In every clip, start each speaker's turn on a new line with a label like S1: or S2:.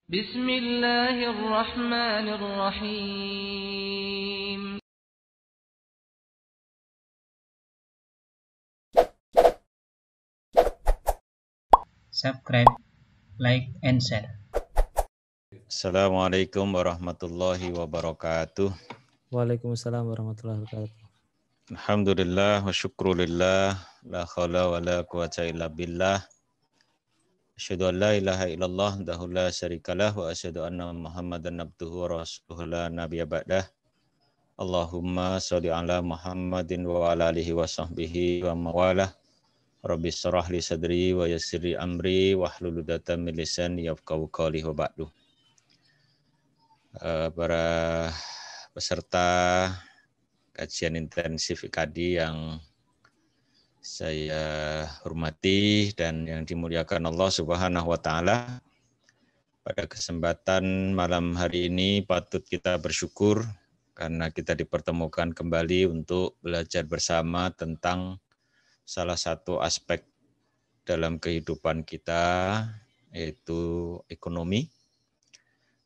S1: Bismillahirrahmanirrahim.
S2: Subscribe, like, and share.
S3: Assalamualaikum warahmatullahi wabarakatuh.
S4: Waalaikumsalam warahmatullahi wabarakatuh.
S3: Alhamdulillah wa syukrulillah, la khala wa la quwata illa billah. Asyhadu an la ilaha illallah wahdahu la syarikalah wa asyhadu anna Muhammadan abduhu wa rasuluhu la nabiyya ba'dah. Allahumma sholli ala Muhammadin wa ala alihi wa sahbihi wa mawalah. Rabbi shrah li sadri wa yassir li amri wahlul 'uqdatam min lisani yafqahu qawli wa ba'du. Para peserta kajian intensif IKADI yang saya hormati dan yang dimuliakan Allah Subhanahu wa taala. Pada kesempatan malam hari ini patut kita bersyukur karena kita dipertemukan kembali untuk belajar bersama tentang salah satu aspek dalam kehidupan kita, yaitu ekonomi.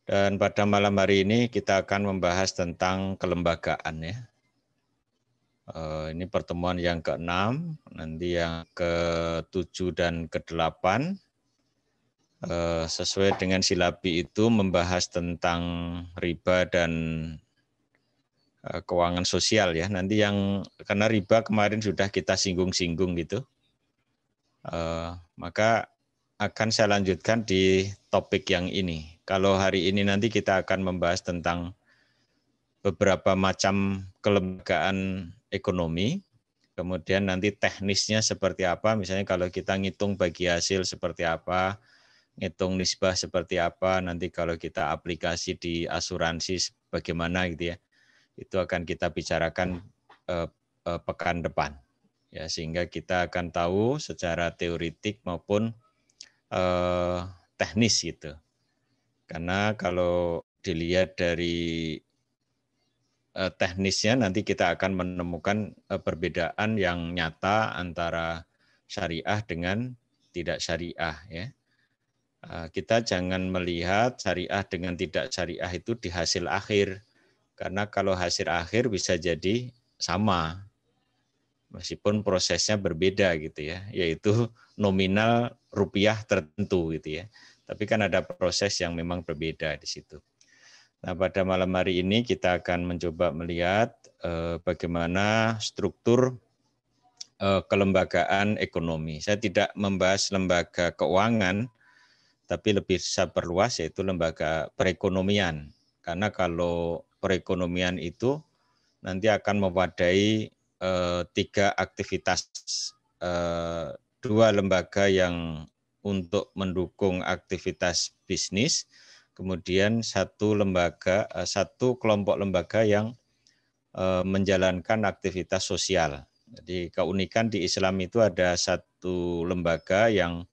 S3: Dan pada malam hari ini kita akan membahas tentang kelembagaan, ya. Ini pertemuan yang ke-6, nanti yang ke-7 dan ke-8. Sesuai dengan silabi itu membahas tentang riba dan keuangan sosial, ya. Nanti yang karena riba kemarin sudah kita singgung-singgung gitu, maka akan saya lanjutkan di topik yang ini. Kalau hari ini nanti kita akan membahas tentang beberapa macam kelembagaan ekonomi, kemudian nanti teknisnya seperti apa, misalnya kalau kita ngitung bagi hasil seperti apa, ngitung nisbah seperti apa, nanti kalau kita aplikasi di asuransi bagaimana gitu ya, itu akan kita bicarakan pekan depan, ya, sehingga kita akan tahu secara teoretik maupun teknis gitu. Karena kalau dilihat dari teknisnya nanti kita akan menemukan perbedaan yang nyata antara syariah dengan tidak syariah, ya. Kita jangan melihat syariah dengan tidak syariah itu di hasil akhir, karena kalau hasil akhir bisa jadi sama meskipun prosesnya berbeda gitu ya, yaitu nominal rupiah tertentu gitu ya. Tapi kan ada proses yang memang berbeda di situ. Nah, pada malam hari ini kita akan mencoba melihat bagaimana struktur kelembagaan ekonomi. Saya tidak membahas lembaga keuangan, tapi lebih saya perluas yaitu lembaga perekonomian. Karena kalau perekonomian itu nanti akan mewadai 3 aktivitas, 2 lembaga yang untuk mendukung aktivitas bisnis, kemudian satu kelompok lembaga yang menjalankan aktivitas sosial. Jadi keunikan di Islam itu ada satu lembaga yang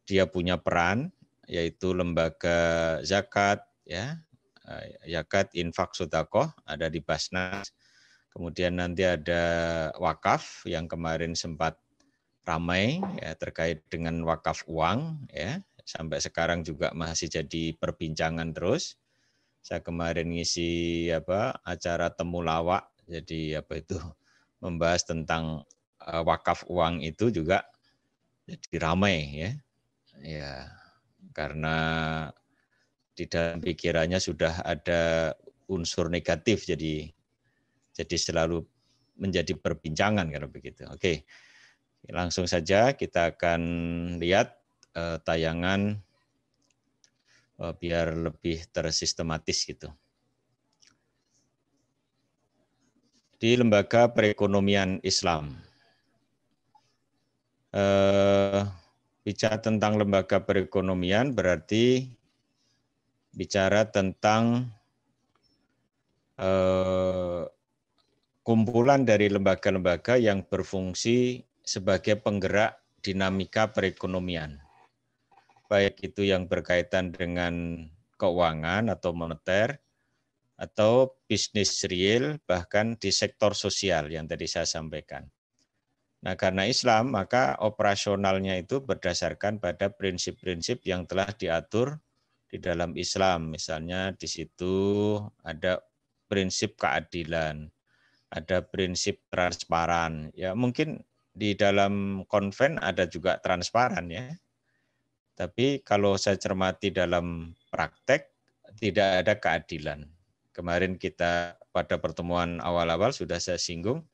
S3: dia punya peran, yaitu lembaga zakat, ya, zakat, infak, sedekah ada di Basnas. Kemudian nanti ada wakaf yang kemarin sempat ramai, ya, terkait dengan wakaf uang, ya. Sampai sekarang juga masih jadi perbincangan terus. Saya kemarin ngisi acara temulawak, jadi membahas tentang wakaf uang itu juga jadi ramai, ya. Ya, karena di dalam pikirannya sudah ada unsur negatif, jadi selalu menjadi perbincangan kalau begitu. Oke. Langsung saja kita akan lihat tayangan biar lebih tersistematis gitu. Di lembaga perekonomian Islam. Bicara tentang lembaga perekonomian berarti bicara tentang kumpulan dari lembaga-lembaga yang berfungsi sebagai penggerak dinamika perekonomian. Baik itu yang berkaitan dengan keuangan atau moneter, atau bisnis real, bahkan di sektor sosial yang tadi saya sampaikan. Nah, karena Islam, maka operasionalnya itu berdasarkan pada prinsip-prinsip yang telah diatur di dalam Islam. Misalnya di situ ada prinsip keadilan, ada prinsip transparan. Ya mungkin di dalam konven ada juga transparan ya. Tapi kalau saya cermati dalam praktek tidak ada keadilan. Kemarin kita pada pertemuan awal-awal sudah saya singgung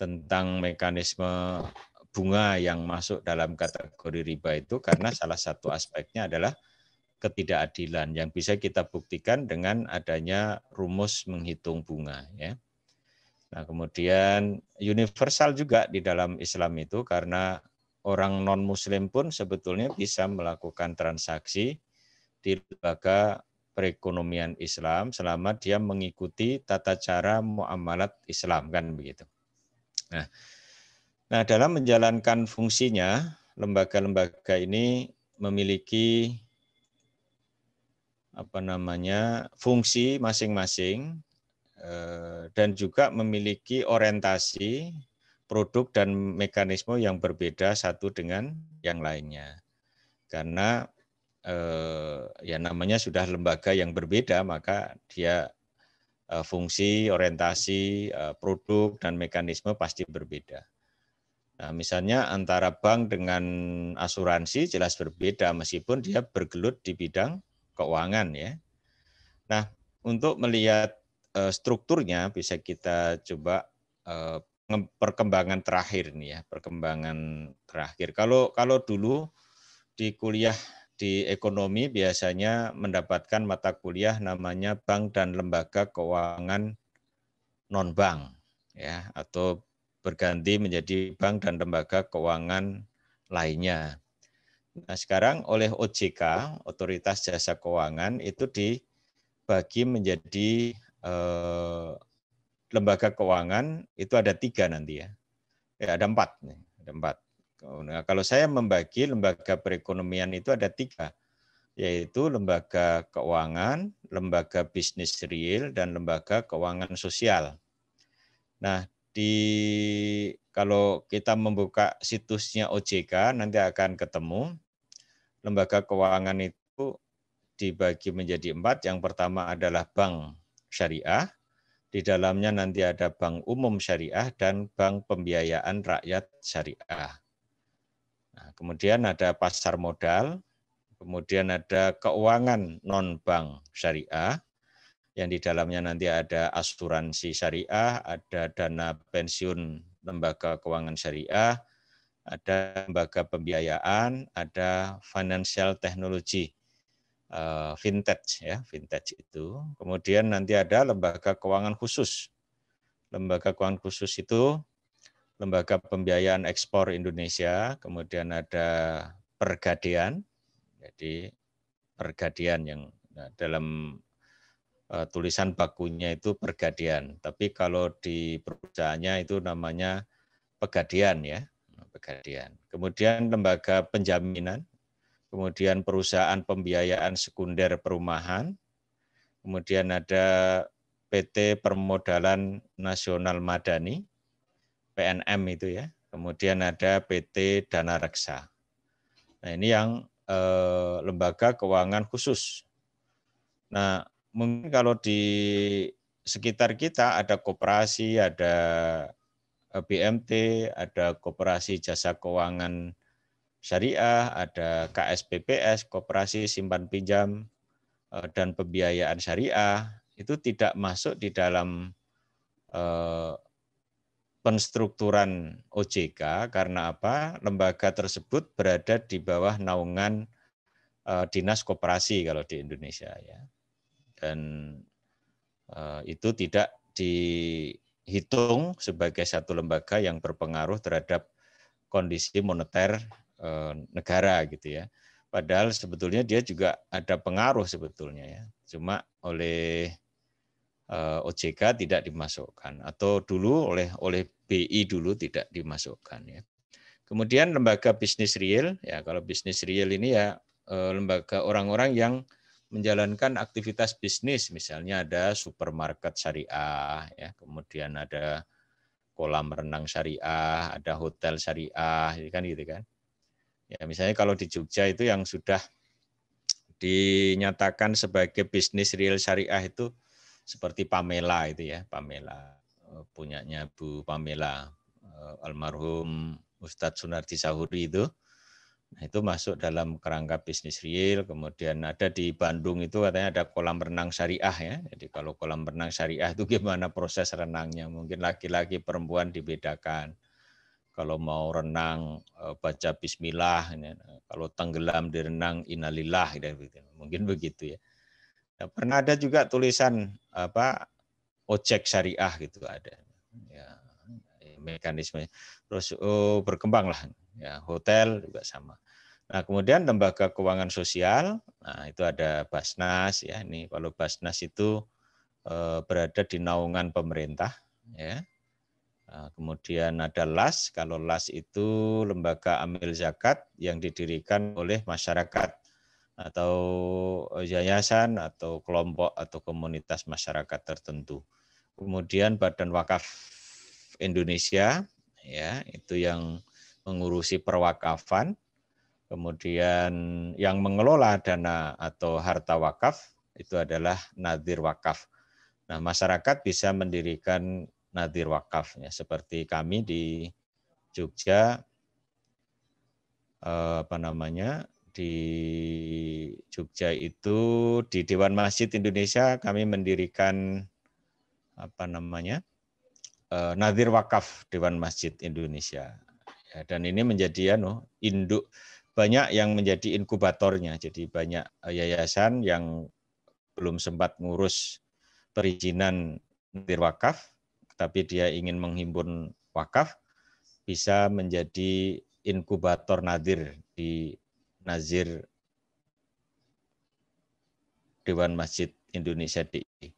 S3: tentang mekanisme bunga yang masuk dalam kategori riba itu karena salah satu aspeknya adalah ketidakadilan yang bisa kita buktikan dengan adanya rumus menghitung bunga ya. Nah, kemudian universal juga di dalam Islam itu karena orang non-muslim pun sebetulnya bisa melakukan transaksi di lembaga perekonomian Islam selama dia mengikuti tata cara muamalat Islam kan begitu. Nah, dalam menjalankan fungsinya, lembaga-lembaga ini memiliki fungsi masing-masing dan juga memiliki orientasi produk dan mekanisme yang berbeda satu dengan yang lainnya. Karena ya namanya sudah lembaga yang berbeda, maka dia fungsi, orientasi, produk dan mekanisme pasti berbeda. Nah, misalnya antara bank dengan asuransi jelas berbeda meskipun dia bergelut di bidang keuangan ya. Nah, untuk melihat strukturnya bisa kita coba perkembangan terakhir nih ya, perkembangan terakhir. Kalau dulu di kuliah di ekonomi biasanya mendapatkan mata kuliah namanya bank dan lembaga keuangan non-bank ya, atau berganti menjadi bank dan lembaga keuangan lainnya. Nah, sekarang oleh OJK, Otoritas Jasa Keuangan, itu dibagi menjadi lembaga keuangan itu ada 3 nanti ya. Ada 4 nih, ada 4. Nah, kalau saya membagi lembaga perekonomian itu ada 3, yaitu lembaga keuangan, lembaga bisnis real, dan lembaga keuangan sosial. Nah, kalau kita membuka situsnya OJK nanti akan ketemu lembaga keuangan itu dibagi menjadi 4. Yang pertama adalah bank syariah, di dalamnya nanti ada bank umum syariah dan bank pembiayaan rakyat syariah. Nah, kemudian ada pasar modal, kemudian ada keuangan non-bank syariah, yang di dalamnya nanti ada asuransi syariah, ada dana pensiun lembaga keuangan syariah, ada lembaga pembiayaan, ada financial technology, vintage ya, vintage itu. Kemudian nanti ada lembaga keuangan khusus. Lembaga keuangan khusus itu lembaga pembiayaan ekspor Indonesia, kemudian ada pergadean, jadi pergadean yang dalam tulisan bakunya itu pergadean, tapi kalau di perusahaannya itu namanya pegadean ya, pegadean. Kemudian lembaga penjaminan, kemudian perusahaan pembiayaan sekunder perumahan, kemudian ada PT Permodalan Nasional Madani, PNM itu ya, kemudian ada PT Dana Reksa. Nah ini yang lembaga keuangan khusus. Nah mungkin kalau di sekitar kita ada koperasi, ada BMT, ada koperasi jasa keuangan syariah, ada KSPPS, koperasi simpan pinjam dan pembiayaan syariah, itu tidak masuk di dalam penstrukturan OJK karena apa? Lembaga tersebut berada di bawah naungan dinas koperasi kalau di Indonesia ya. Dan itu tidak dihitung sebagai satu lembaga yang berpengaruh terhadap kondisi moneter negara gitu ya. Padahal sebetulnya dia juga ada pengaruh sebetulnya ya. Cuma oleh OJK tidak dimasukkan atau dulu oleh BI dulu tidak dimasukkan ya. Kemudian lembaga bisnis real ya, kalau bisnis real ini ya lembaga orang-orang yang menjalankan aktivitas bisnis, misalnya ada supermarket syariah ya, kemudian ada kolam renang syariah, ada hotel syariah kan gitu kan. Ya misalnya kalau di Jogja itu yang sudah dinyatakan sebagai bisnis real syariah itu seperti Pamela itu ya, Pamela punyanya Bu Pamela, almarhum Ustadz Sunardi Sahuri itu. Nah, itu masuk dalam kerangka bisnis real. Kemudian ada di Bandung itu katanya ada kolam renang syariah ya. Jadi kalau kolam renang syariah itu gimana proses renangnya? Mungkin laki-laki perempuan dibedakan. Kalau mau renang baca bismillah, kalau tenggelam di renang innalillah, mungkin begitu ya. Nah, pernah ada juga tulisan ojek syariah gitu ada. Ya, mekanisme. Terus berkembang lah. Ya, hotel juga sama. Nah, kemudian lembaga keuangan sosial, nah itu ada Basnas ya. Ini kalau Basnas itu berada di naungan pemerintah ya. Nah, kemudian ada LAS, kalau LAS itu lembaga amil zakat yang didirikan oleh masyarakat atau yayasan atau kelompok atau komunitas masyarakat tertentu. Kemudian Badan Wakaf Indonesia ya, itu yang mengurusi perwakafan. Kemudian yang mengelola dana atau harta wakaf itu adalah Nadhir Wakaf. Nah, masyarakat bisa mendirikan Nadhir Wakaf ya, seperti kami di Jogja di Jogja itu di Dewan Masjid Indonesia kami mendirikan Nadhir Wakaf Dewan Masjid Indonesia. Ya, dan ini menjadi induk banyak yang menjadi inkubatornya. Jadi banyak yayasan yang belum sempat ngurus perizinan Nadhir Wakaf, tapi dia ingin menghimpun wakaf, bisa menjadi inkubator Nadhir di Nazir Dewan Masjid Indonesia DI.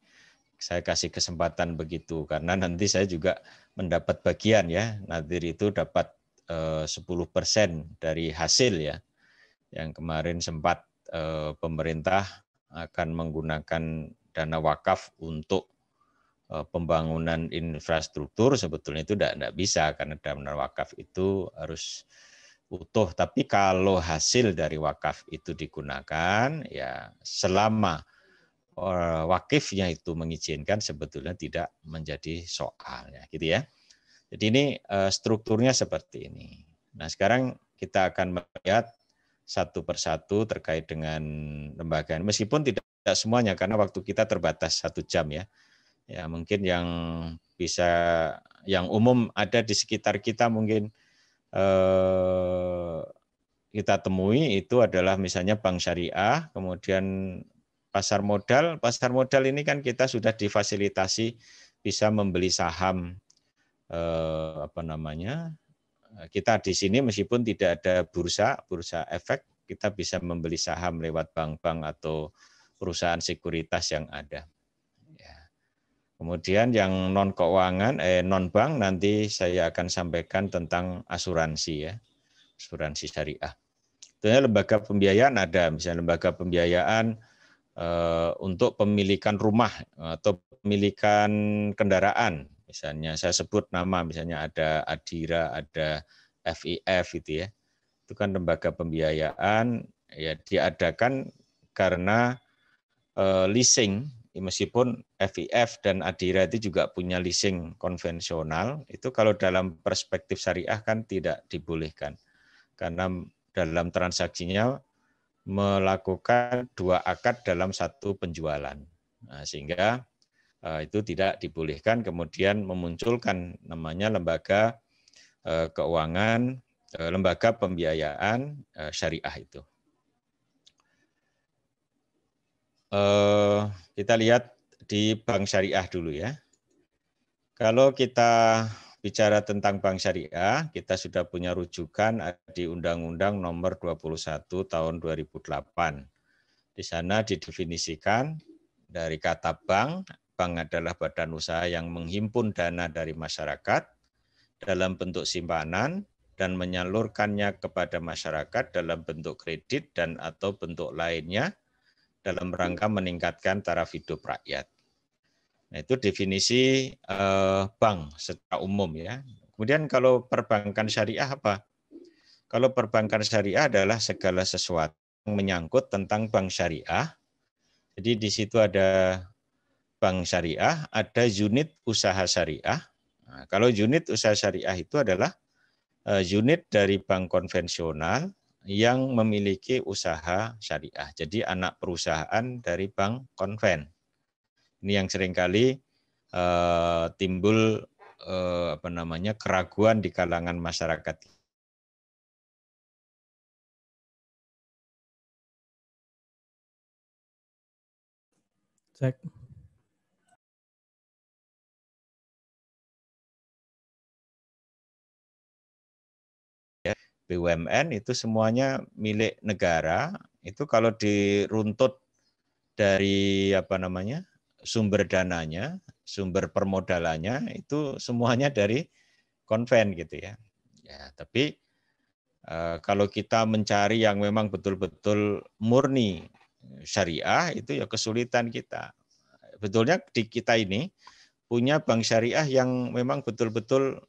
S3: Saya kasih kesempatan begitu karena nanti saya juga mendapat bagian ya. Nadhir itu dapat 10% dari hasil ya. Yang kemarin sempat pemerintah akan menggunakan dana wakaf untuk pembangunan infrastruktur, sebetulnya itu tidak bisa karena dana wakaf itu harus utuh. Tapi kalau hasil dari wakaf itu digunakan, ya selama wakifnya itu mengizinkan, sebetulnya tidak menjadi soal ya, gitu ya. Jadi ini strukturnya seperti ini. Nah, sekarang kita akan melihat satu persatu terkait dengan lembaga. Meskipun tidak semuanya karena waktu kita terbatas 1 jam ya. Ya, mungkin yang bisa yang umum ada di sekitar kita mungkin kita temui itu adalah misalnya bank syariah, kemudian pasar modal ini kan kita sudah difasilitasi bisa membeli saham kita di sini meskipun tidak ada bursa efek, kita bisa membeli saham lewat bank-bank atau perusahaan sekuritas yang ada. Ya. Kemudian yang non keuangan, non bank nanti saya akan sampaikan tentang asuransi ya, asuransi syariah. Tentunya lembaga pembiayaan ada, misalnya lembaga pembiayaan untuk pemilikan rumah atau pemilikan kendaraan. Misalnya saya sebut nama, misalnya ada Adira, ada FIF gitu ya. Itu kan lembaga pembiayaan ya diadakan karena leasing, meskipun FIF dan Adira itu juga punya leasing konvensional, itu kalau dalam perspektif syariah kan tidak dibolehkan. Karena dalam transaksinya melakukan 2 akad dalam 1 penjualan. Nah, sehingga itu tidak dibolehkan, kemudian memunculkan namanya lembaga keuangan, lembaga pembiayaan syariah itu. Kita lihat di bank syariah dulu ya. Kalau kita bicara tentang bank syariah, kita sudah punya rujukan di Undang-Undang Nomor 21 Tahun 2008. Di sana didefinisikan dari kata bank adalah badan usaha yang menghimpun dana dari masyarakat dalam bentuk simpanan dan menyalurkannya kepada masyarakat dalam bentuk kredit dan atau bentuk lainnya dalam rangka meningkatkan taraf hidup rakyat. Nah, itu definisi bank secara umum ya. Kemudian kalau perbankan syariah apa? Kalau perbankan syariah adalah segala sesuatu menyangkut tentang bank syariah. Jadi di situ ada bank syariah, ada unit usaha syariah. Nah, kalau unit usaha syariah itu adalah unit dari bank konvensional yang memiliki usaha syariah. Jadi anak perusahaan dari bank konven. Ini yang seringkali timbul keraguan di kalangan masyarakat.
S4: Cek.
S3: BUMN itu semuanya milik negara. Itu kalau diruntut dari sumber dananya, sumber permodalannya itu semuanya dari konven gitu ya. Ya, tapi kalau kita mencari yang memang betul-betul murni syariah itu ya kesulitan kita. Betulnya di kita ini punya bank syariah yang memang betul-betul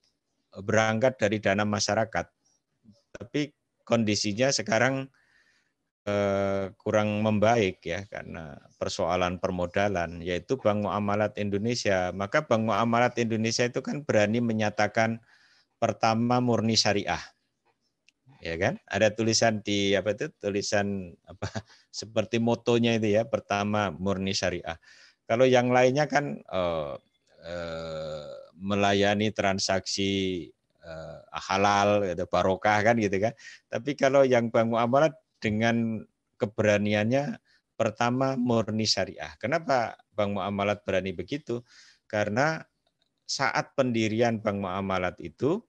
S3: berangkat dari dana masyarakat. Tapi kondisinya sekarang kurang membaik ya karena persoalan permodalan, yaitu Bank Muamalat Indonesia. Maka Bank Muamalat Indonesia itu kan berani menyatakan pertama murni syariah. Ya kan? Ada tulisan di tulisan seperti motonya itu ya, pertama murni syariah. Kalau yang lainnya kan melayani transaksi halal, gitu, barokah kan gitu kan. Tapi kalau yang Bank Muamalat dengan keberaniannya pertama murni syariah. Kenapa Bank Muamalat berani begitu? Karena saat pendirian Bank Muamalat itu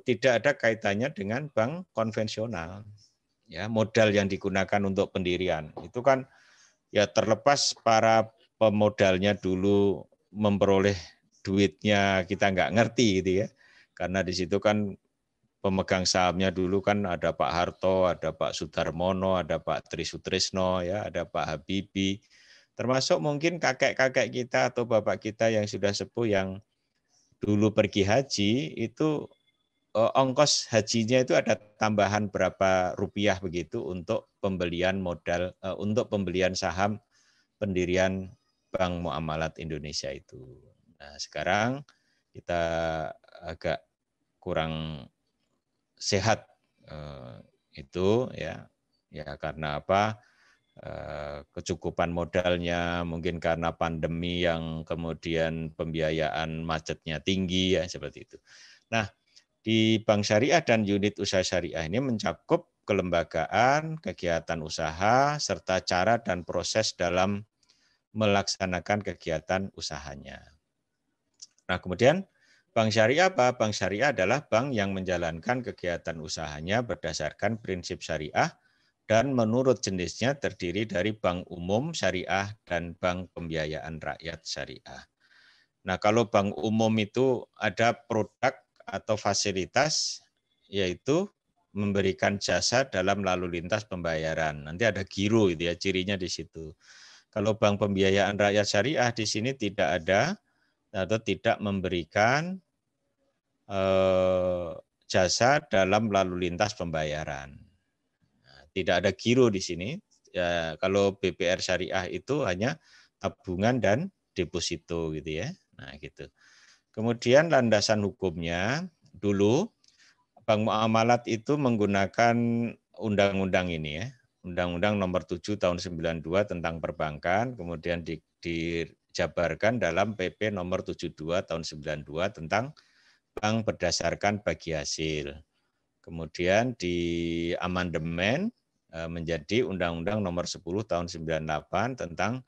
S3: tidak ada kaitannya dengan bank konvensional. Ya, modal yang digunakan untuk pendirian itu kan ya terlepas para pemodalnya dulu memperoleh duitnya kita nggak ngerti gitu ya. Karena di situ kan pemegang sahamnya dulu kan ada Pak Harto, ada Pak Sudarmono, ada Pak Tri Sutrisno, ya, ada Pak Habibie, termasuk mungkin kakek-kakek kita atau bapak kita yang sudah sepuh yang dulu pergi haji itu ongkos hajinya itu ada tambahan berapa rupiah begitu untuk pembelian modal, untuk pembelian saham pendirian Bank Muamalat Indonesia itu. Nah, sekarang kita agak kurang sehat itu ya karena apa, kecukupan modalnya, mungkin karena pandemi yang kemudian pembiayaan macetnya tinggi ya seperti itu. Nah, di bank syariah dan unit usaha syariah ini mencakup kelembagaan, kegiatan usaha, serta cara dan proses dalam melaksanakan kegiatan usahanya. Nah, kemudian bank syariah apa? Bank syariah adalah bank yang menjalankan kegiatan usahanya berdasarkan prinsip syariah dan menurut jenisnya terdiri dari bank umum syariah dan bank pembiayaan rakyat syariah. Nah, kalau bank umum itu ada produk atau fasilitas yaitu memberikan jasa dalam lalu lintas pembayaran. Nanti ada giro itu ya, cirinya di situ. Kalau bank pembiayaan rakyat syariah di sini tidak ada atau tidak memberikan jasa dalam lalu lintas pembayaran. Nah, tidak ada giro di sini. Ya, kalau BPR syariah itu hanya tabungan dan deposito gitu ya. Nah, gitu. Kemudian landasan hukumnya dulu Bank Muamalat itu menggunakan undang-undang ini ya. Undang-Undang nomor 7 tahun 92 tentang perbankan, kemudian dijabarkan dalam PP nomor 72 tahun 92 tentang bank berdasarkan bagi hasil. Kemudian di amandemen menjadi Undang-Undang nomor 10 tahun 98 tentang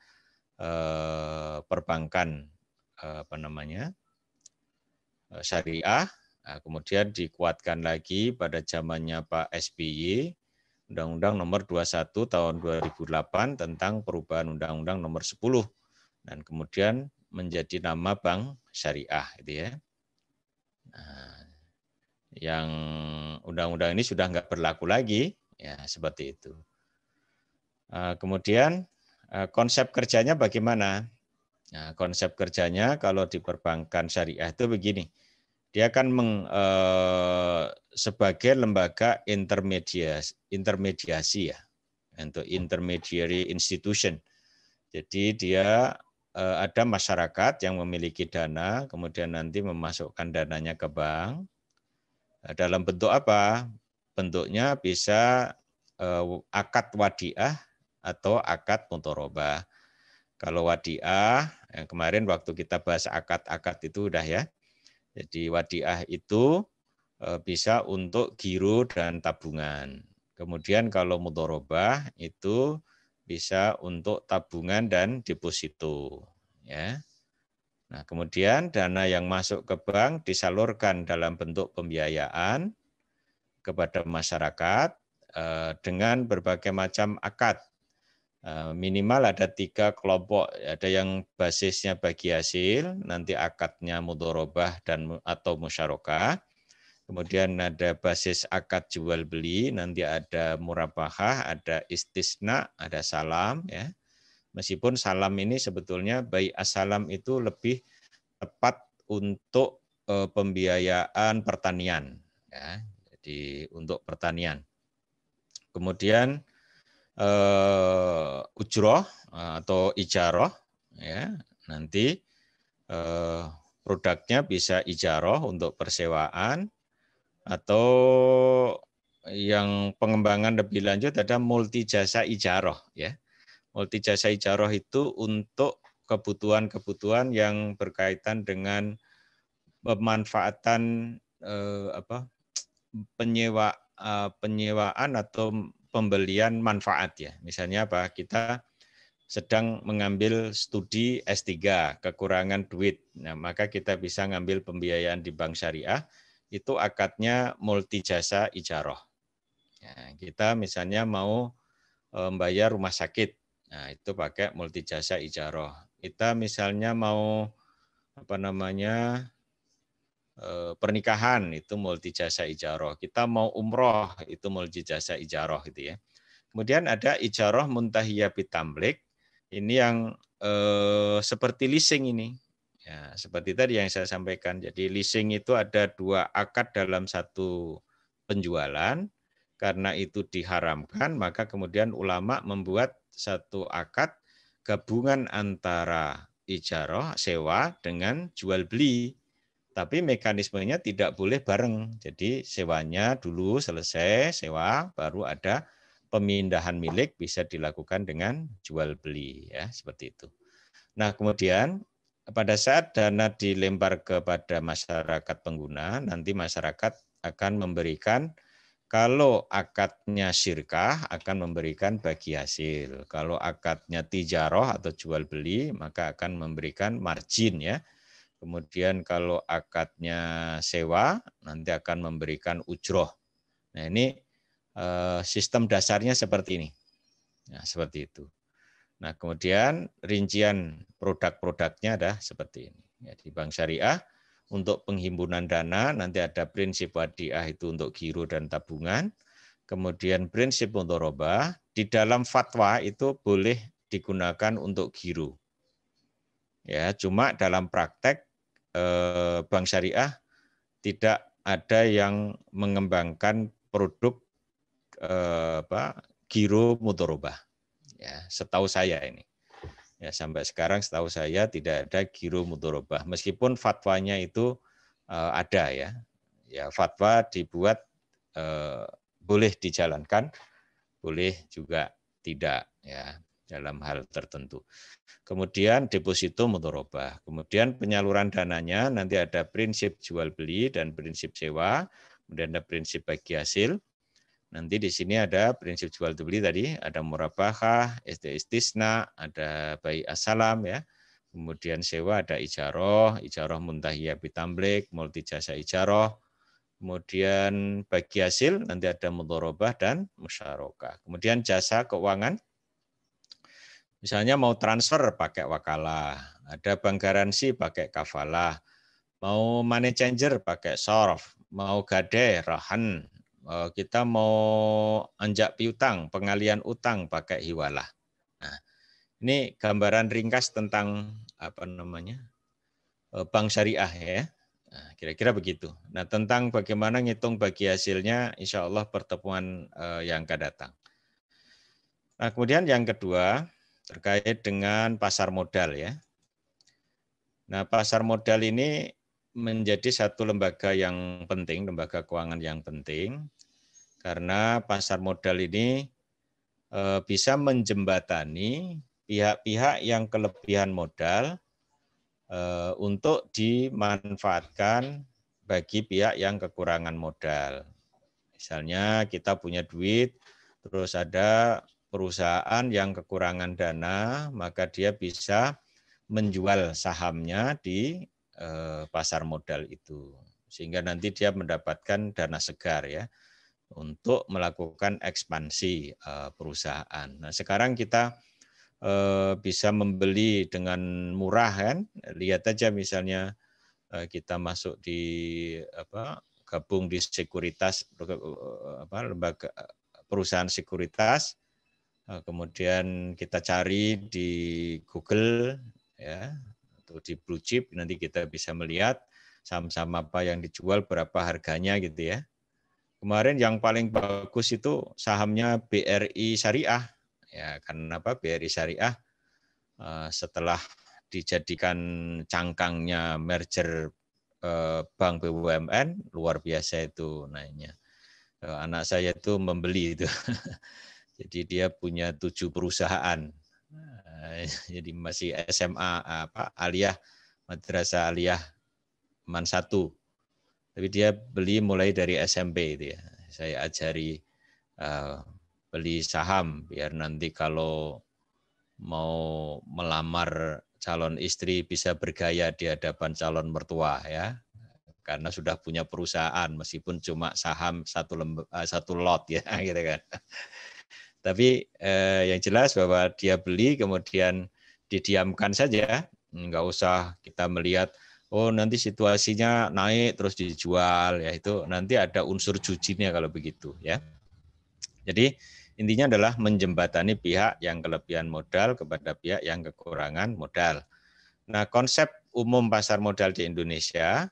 S3: perbankan syariah. Nah, kemudian dikuatkan lagi pada zamannya Pak SBY, Undang-Undang nomor 21 tahun 2008 tentang perubahan Undang-Undang nomor 10. Dan kemudian menjadi nama Bank Syariah. Gitu ya. Nah, yang undang-undang ini sudah nggak berlaku lagi, ya seperti itu. Kemudian konsep kerjanya bagaimana? Nah, konsep kerjanya kalau di perbankan syariah itu begini. Dia kan sebagai lembaga intermediasi ya, untuk intermediary institution. Jadi dia ada masyarakat yang memiliki dana, kemudian nanti memasukkan dananya ke bank. Dalam bentuk apa? Bentuknya bisa akad wadiah atau akad mudharabah. Kalau wadiah, yang kemarin waktu kita bahas akad-akad itu udah ya. Jadi wadiah itu bisa untuk giro dan tabungan. Kemudian kalau mudharabah itu bisa untuk tabungan dan deposito. Ya. Nah, kemudian dana yang masuk ke bank disalurkan dalam bentuk pembiayaan kepada masyarakat dengan berbagai macam akad. Minimal ada 3 kelompok, ada yang basisnya bagi hasil, nanti akadnya mudharabah dan atau musyarakah. Kemudian ada basis akad jual beli, nanti ada murabahah, ada istisna, ada salam ya. Meskipun salam ini sebetulnya bai asalam itu lebih tepat untuk pembiayaan pertanian ya. Jadi untuk pertanian. Kemudian ujroh atau ijaroh ya, nanti produknya bisa ijaroh untuk persewaan, atau yang pengembangan lebih lanjut ada multi jasa ijaroh ya. Multi jasa ijaroh itu untuk kebutuhan-kebutuhan yang berkaitan dengan pemanfaatan penyewaan atau pembelian manfaat ya. Misalnya apa? Kita sedang mengambil studi S3, kekurangan duit. Nah, maka kita bisa ngambil pembiayaan di bank syariah, itu akadnya multi jasa ijaroh. Ya, kita misalnya mau membayar rumah sakit. Nah, itu pakai multi jasa ijaroh. Kita misalnya mau pernikahan, itu multi jasa ijaroh. Kita mau umroh, itu multi jasa ijaroh gitu ya. Kemudian ada ijaroh muntahiyah bitamlik, ini yang seperti leasing ini. Ya, seperti tadi yang saya sampaikan. Jadi leasing itu ada 2 akad dalam satu penjualan. Karena itu diharamkan, maka kemudian ulama membuat satu akad gabungan antara ijaroh, sewa dengan jual beli. Tapi mekanismenya tidak boleh bareng. Jadi sewanya dulu selesai, sewa, baru ada pemindahan milik bisa dilakukan dengan jual beli ya, seperti itu. Nah, kemudian pada saat dana dilempar kepada masyarakat pengguna, nanti masyarakat akan memberikan, kalau akadnya syirkah akan memberikan bagi hasil. Kalau akadnya tijaroh atau jual beli maka akan memberikan margin ya. Kemudian kalau akadnya sewa nanti akan memberikan ujroh. Nah, ini sistem dasarnya seperti ini. Nah, seperti itu. Nah, kemudian rincian produk-produknya ada seperti ini. Ya, di bank syariah untuk penghimpunan dana nanti ada prinsip wadiah itu untuk giro dan tabungan. Kemudian prinsip mudharabah di dalam fatwa itu boleh digunakan untuk giro. Ya, cuma dalam praktek bank syariah tidak ada yang mengembangkan produk giro mudharabah. Ya, setahu saya ini. Ya, sampai sekarang setahu saya tidak ada giro mudharabah. Meskipun fatwanya itu ada ya. Ya, fatwa dibuat boleh dijalankan, boleh juga tidak ya dalam hal tertentu. Kemudian deposito mudharabah. Kemudian penyaluran dananya nanti ada prinsip jual beli dan prinsip sewa, kemudian ada prinsip bagi hasil. Nanti di sini ada prinsip jual beli tadi, ada murabahah, istisna, ada bai asalam ya. Kemudian sewa ada ijaroh, ijaroh muntahiyah bitamlik, multi jasa ijaroh. Kemudian bagi hasil nanti ada mudharabah dan musyarakah. Kemudian jasa keuangan, misalnya mau transfer pakai wakalah, ada bank garansi pakai kafalah, mau money changer pakai sorf, mau gade, rahan, kita mau anjak piutang, pengalian utang pakai hiwalah. Nah, ini gambaran ringkas tentang bank syariah ya. Nah, kira-kira begitu. Nah, tentang bagaimana ngitung bagi hasilnya, insya Allah pertemuan yang akan datang. Nah, kemudian yang kedua terkait dengan pasar modal ya. Nah, pasar modal ini menjadi satu lembaga yang penting, lembaga keuangan yang penting, karena pasar modal ini bisa menjembatani pihak-pihak yang kelebihan modal untuk dimanfaatkan bagi pihak yang kekurangan modal. Misalnya kita punya duit, terus ada perusahaan yang kekurangan dana, maka dia bisa menjual sahamnya di pasar modal itu. Sehingga nanti dia mendapatkan dana segar ya untuk melakukan ekspansi perusahaan. Nah, sekarang kita bisa membeli dengan murah kan? Lihat aja misalnya kita masuk di gabung di sekuritas lembaga perusahaan sekuritas, kemudian kita cari di Google ya atau di Blue Chip, nanti kita bisa melihat saham-saham apa yang dijual, berapa harganya gitu ya. Kemarin yang paling bagus itu sahamnya BRI Syariah ya, karena apa? BRI Syariah setelah dijadikan cangkangnya merger bank BUMN, luar biasa itu naiknya. Anak saya itu membeli itu. Jadi dia punya 7 perusahaan. Jadi masih SMA Aliyah, Madrasah Aliyah Man 1. Tapi dia beli mulai dari SMP itu ya. Saya ajari beli saham biar nanti kalau mau melamar calon istri bisa bergaya di hadapan calon mertua ya. Karena sudah punya perusahaan meskipun cuma saham satu lot ya gitu kan. Tapi yang jelas bahwa dia beli kemudian didiamkan saja, nggak usah kita melihat oh nanti situasinya naik terus dijual ya, itu nanti ada unsur jujinya kalau begitu ya. Jadi intinya adalah menjembatani pihak yang kelebihan modal kepada pihak yang kekurangan modal. Nah, konsep umum pasar modal di Indonesia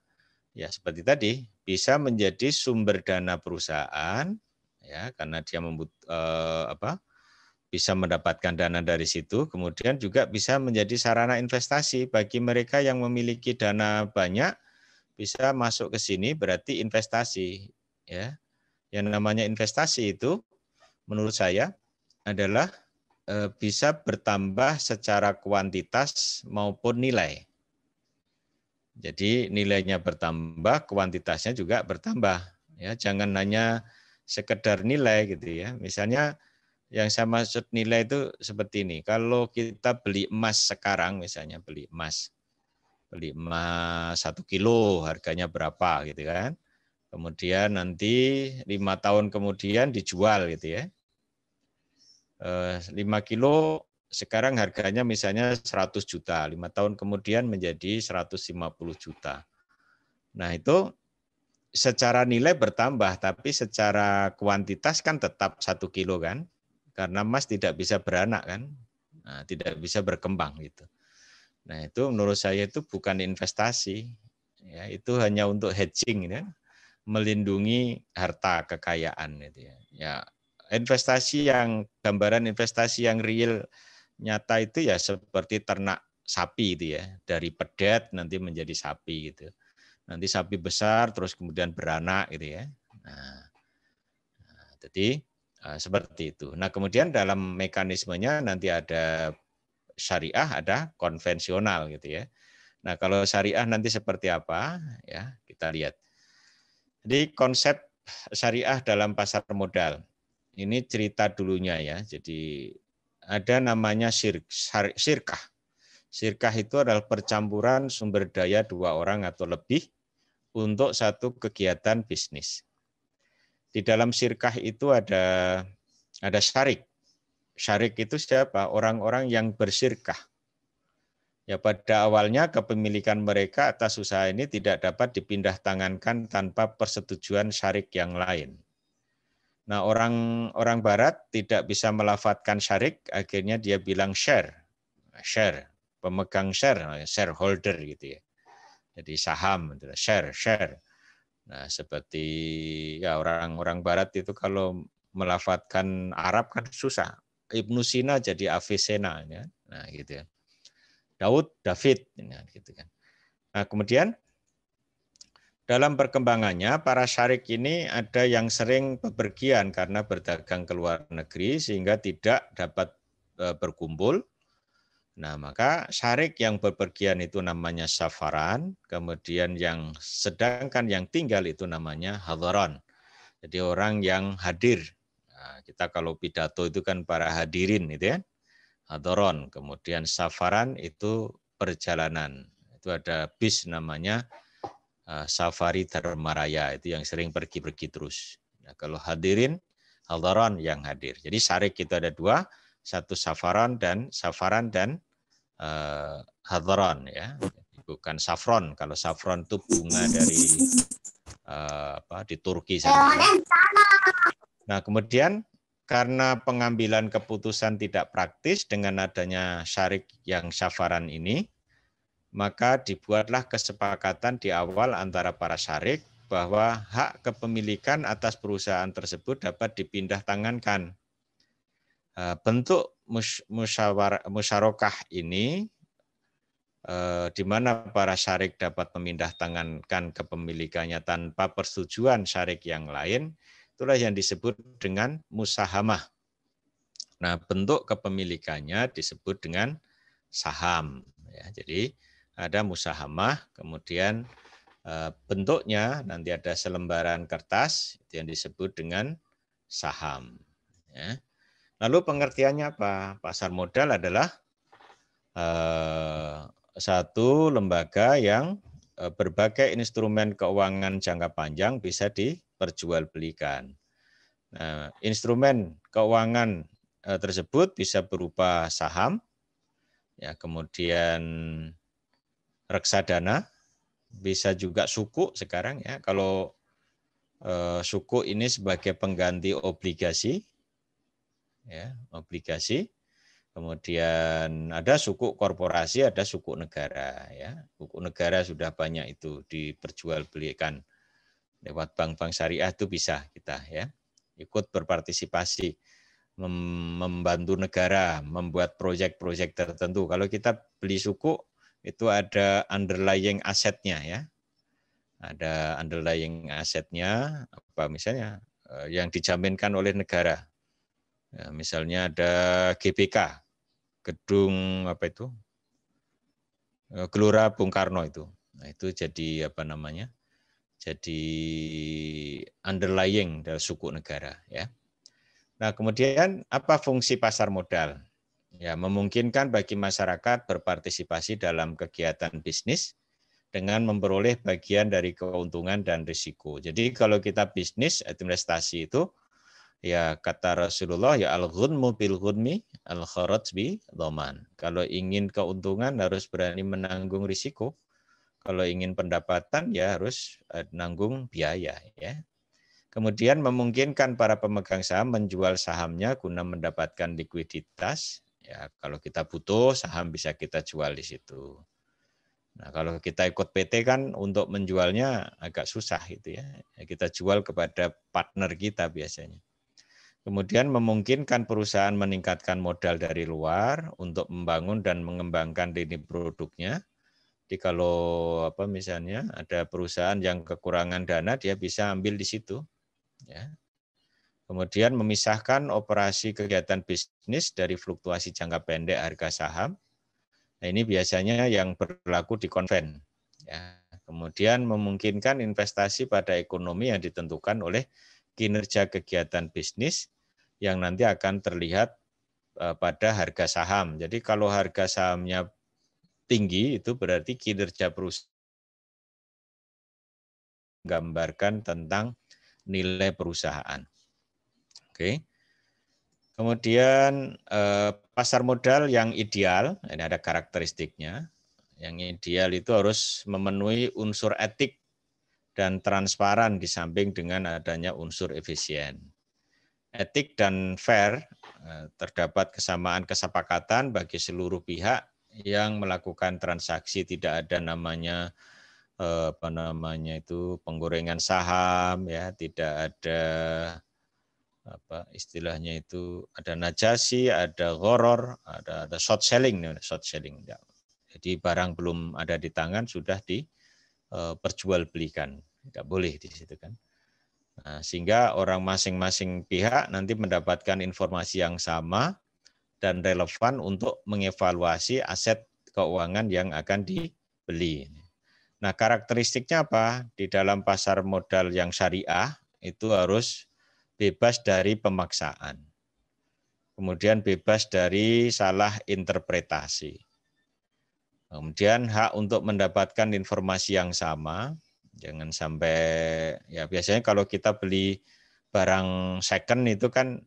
S3: ya seperti tadi bisa menjadi sumber dana perusahaan ya karena dia bisa mendapatkan dana dari situ, kemudian juga bisa menjadi sarana investasi bagi mereka yang memiliki dana banyak, bisa masuk ke sini berarti investasi ya. Yang namanya investasi itu menurut saya adalah bisa bertambah secara kuantitas maupun nilai. Jadi nilainya bertambah, kuantitasnya juga bertambah. Ya, jangan hanya sekedar nilai gitu ya. Misalnya yang saya maksud nilai itu seperti ini. Kalau kita beli emas sekarang, misalnya beli emas 1 kilo harganya berapa gitu kan. Kemudian nanti 5 tahun kemudian dijual gitu ya. 5 kilo sekarang harganya misalnya 100 juta, 5 tahun kemudian menjadi 150 juta. Nah itu secara nilai bertambah, tapi secara kuantitas kan tetap 1 kilo kan, karena emas tidak bisa beranak kan, nah, tidak bisa berkembang gitu. Nah itu menurut saya itu bukan investasi, ya itu hanya untuk hedging ya, melindungi harta kekayaan gitu ya. Ya investasi yang gambaran investasi yang real nyata itu ya seperti ternak sapi itu ya, dari pedet nanti menjadi sapi gitu. Nanti sapi besar terus kemudian beranak gitu ya. Nah, jadi seperti itu. Nah, kemudian dalam mekanismenya nanti ada syariah, ada konvensional gitu ya. Nah, kalau syariah nanti seperti apa ya, kita lihat. Jadi konsep syariah dalam pasar modal. Ini cerita dulunya ya. Jadi ada namanya syirkah. Syirkah itu adalah percampuran sumber daya 2 orang atau lebih untuk satu kegiatan bisnis. Di dalam syirkah itu ada syarik. Syarik itu siapa? Orang-orang yang bersyirkah. Ya pada awalnya kepemilikan mereka atas usaha ini tidak dapat dipindah tangankan tanpa persetujuan syarik yang lain. Nah, orang barat tidak bisa melafadzkan syarik, akhirnya dia bilang share, pemegang share, shareholder gitu ya. Jadi saham, share. Nah, seperti ya orang-orang Barat itu kalau melafadzkan Arab kan susah. Ibnu Sina jadi Avicenna, ya. Nah gitu ya. David, ya, gitu kan. Nah kemudian dalam perkembangannya para syarik ini ada yang sering bepergian karena berdagang ke luar negeri sehingga tidak dapat berkumpul. Nah, maka syarik yang bepergian itu namanya safaran, kemudian sedangkan yang tinggal itu namanya hadaran. Jadi orang yang hadir. Nah, kita kalau pidato itu kan para hadirin itu ya. Hadaron, kemudian safaran itu perjalanan. Itu ada bis namanya Safari Dharmaraya, itu yang sering pergi-pergi terus. Nah, kalau hadirin, hadaran yang hadir. Jadi syarik itu ada dua, satu safaran dan hadaran, ya, bukan safron. Kalau safron itu bunga dari di Turki sana. Nah kemudian karena pengambilan keputusan tidak praktis dengan adanya syarik yang safaran ini, maka dibuatlah kesepakatan di awal antara para syarik bahwa hak kepemilikan atas perusahaan tersebut dapat dipindah tangankan. Bentuk musyarakah ini di mana para syarik dapat memindah tangankan kepemilikannya tanpa persetujuan syarik yang lain, itulah yang disebut dengan musahamah. Nah, bentuk kepemilikannya disebut dengan saham. Ya, jadi ada musahamah, kemudian bentuknya nanti ada selembaran kertas, itu yang disebut dengan saham. Ya. Lalu pengertiannya apa? Pasar modal adalah satu lembaga yang berbagai instrumen keuangan jangka panjang bisa diperjualbelikan. Nah, instrumen keuangan tersebut bisa berupa saham, ya, kemudian reksadana, bisa juga suku sekarang ya. Kalau suku ini sebagai pengganti obligasi, ya, obligasi. Kemudian ada suku korporasi, ada suku negara, ya. Suku negara sudah banyak itu diperjualbelikan lewat bank-bank syariah, itu bisa kita ya ikut berpartisipasi membantu negara membuat proyek-proyek tertentu. Kalau kita beli suku itu ada underlying asetnya ya. Ada underlying asetnya apa misalnya yang dijaminkan oleh negara. Ya, misalnya ada GBK, gedung apa itu, Gelora Bung Karno itu. Nah, itu jadi apa namanya? Jadi underlying dari suku negara ya. Nah, kemudian apa fungsi pasar modal? Ya, memungkinkan bagi masyarakat berpartisipasi dalam kegiatan bisnis dengan memperoleh bagian dari keuntungan dan risiko. Jadi kalau kita bisnis investasi itu ya kata Rasulullah ya al-ghunmu bil ghunmi al-kharaj bi dhaman. Kalau ingin keuntungan harus berani menanggung risiko. Kalau ingin pendapatan ya harus nanggung biaya ya. Kemudian memungkinkan para pemegang saham menjual sahamnya guna mendapatkan likuiditas. Ya, kalau kita butuh saham bisa kita jual di situ. Nah, kalau kita ikut PT kan untuk menjualnya agak susah gitu ya. Kita jual kepada partner kita biasanya. Kemudian memungkinkan perusahaan meningkatkan modal dari luar untuk membangun dan mengembangkan lini produknya. Jadi kalau apa misalnya ada perusahaan yang kekurangan dana, dia bisa ambil di situ. Ya. Kemudian memisahkan operasi kegiatan bisnis dari fluktuasi jangka pendek harga saham. Nah, ini biasanya yang berlaku di konven. Ya. Kemudian memungkinkan investasi pada ekonomi yang ditentukan oleh kinerja kegiatan bisnis yang nanti akan terlihat pada harga saham. Jadi kalau harga sahamnya tinggi itu berarti kinerja perusahaan menggambarkan tentang nilai perusahaan. Oke. Kemudian pasar modal yang ideal, ini ada karakteristiknya. Yang ideal itu harus memenuhi unsur etik dan transparan di samping dengan adanya unsur efisien. Etik dan fair, terdapat kesamaan kesepakatan bagi seluruh pihak yang melakukan transaksi, tidak ada namanya penggorengan saham, ya, tidak ada istilahnya itu, ada najasi, ada gharar, ada short selling. Jadi barang belum ada di tangan sudah diperjualbelikan, tidak boleh di situ kan. Nah, sehingga orang masing-masing pihak nanti mendapatkan informasi yang sama dan relevan untuk mengevaluasi aset keuangan yang akan dibeli. Nah, karakteristiknya apa? Di dalam pasar modal yang syariah itu harus bebas dari pemaksaan. Kemudian bebas dari salah interpretasi. Kemudian hak untuk mendapatkan informasi yang sama. Jangan sampai, ya biasanya kalau kita beli barang second itu kan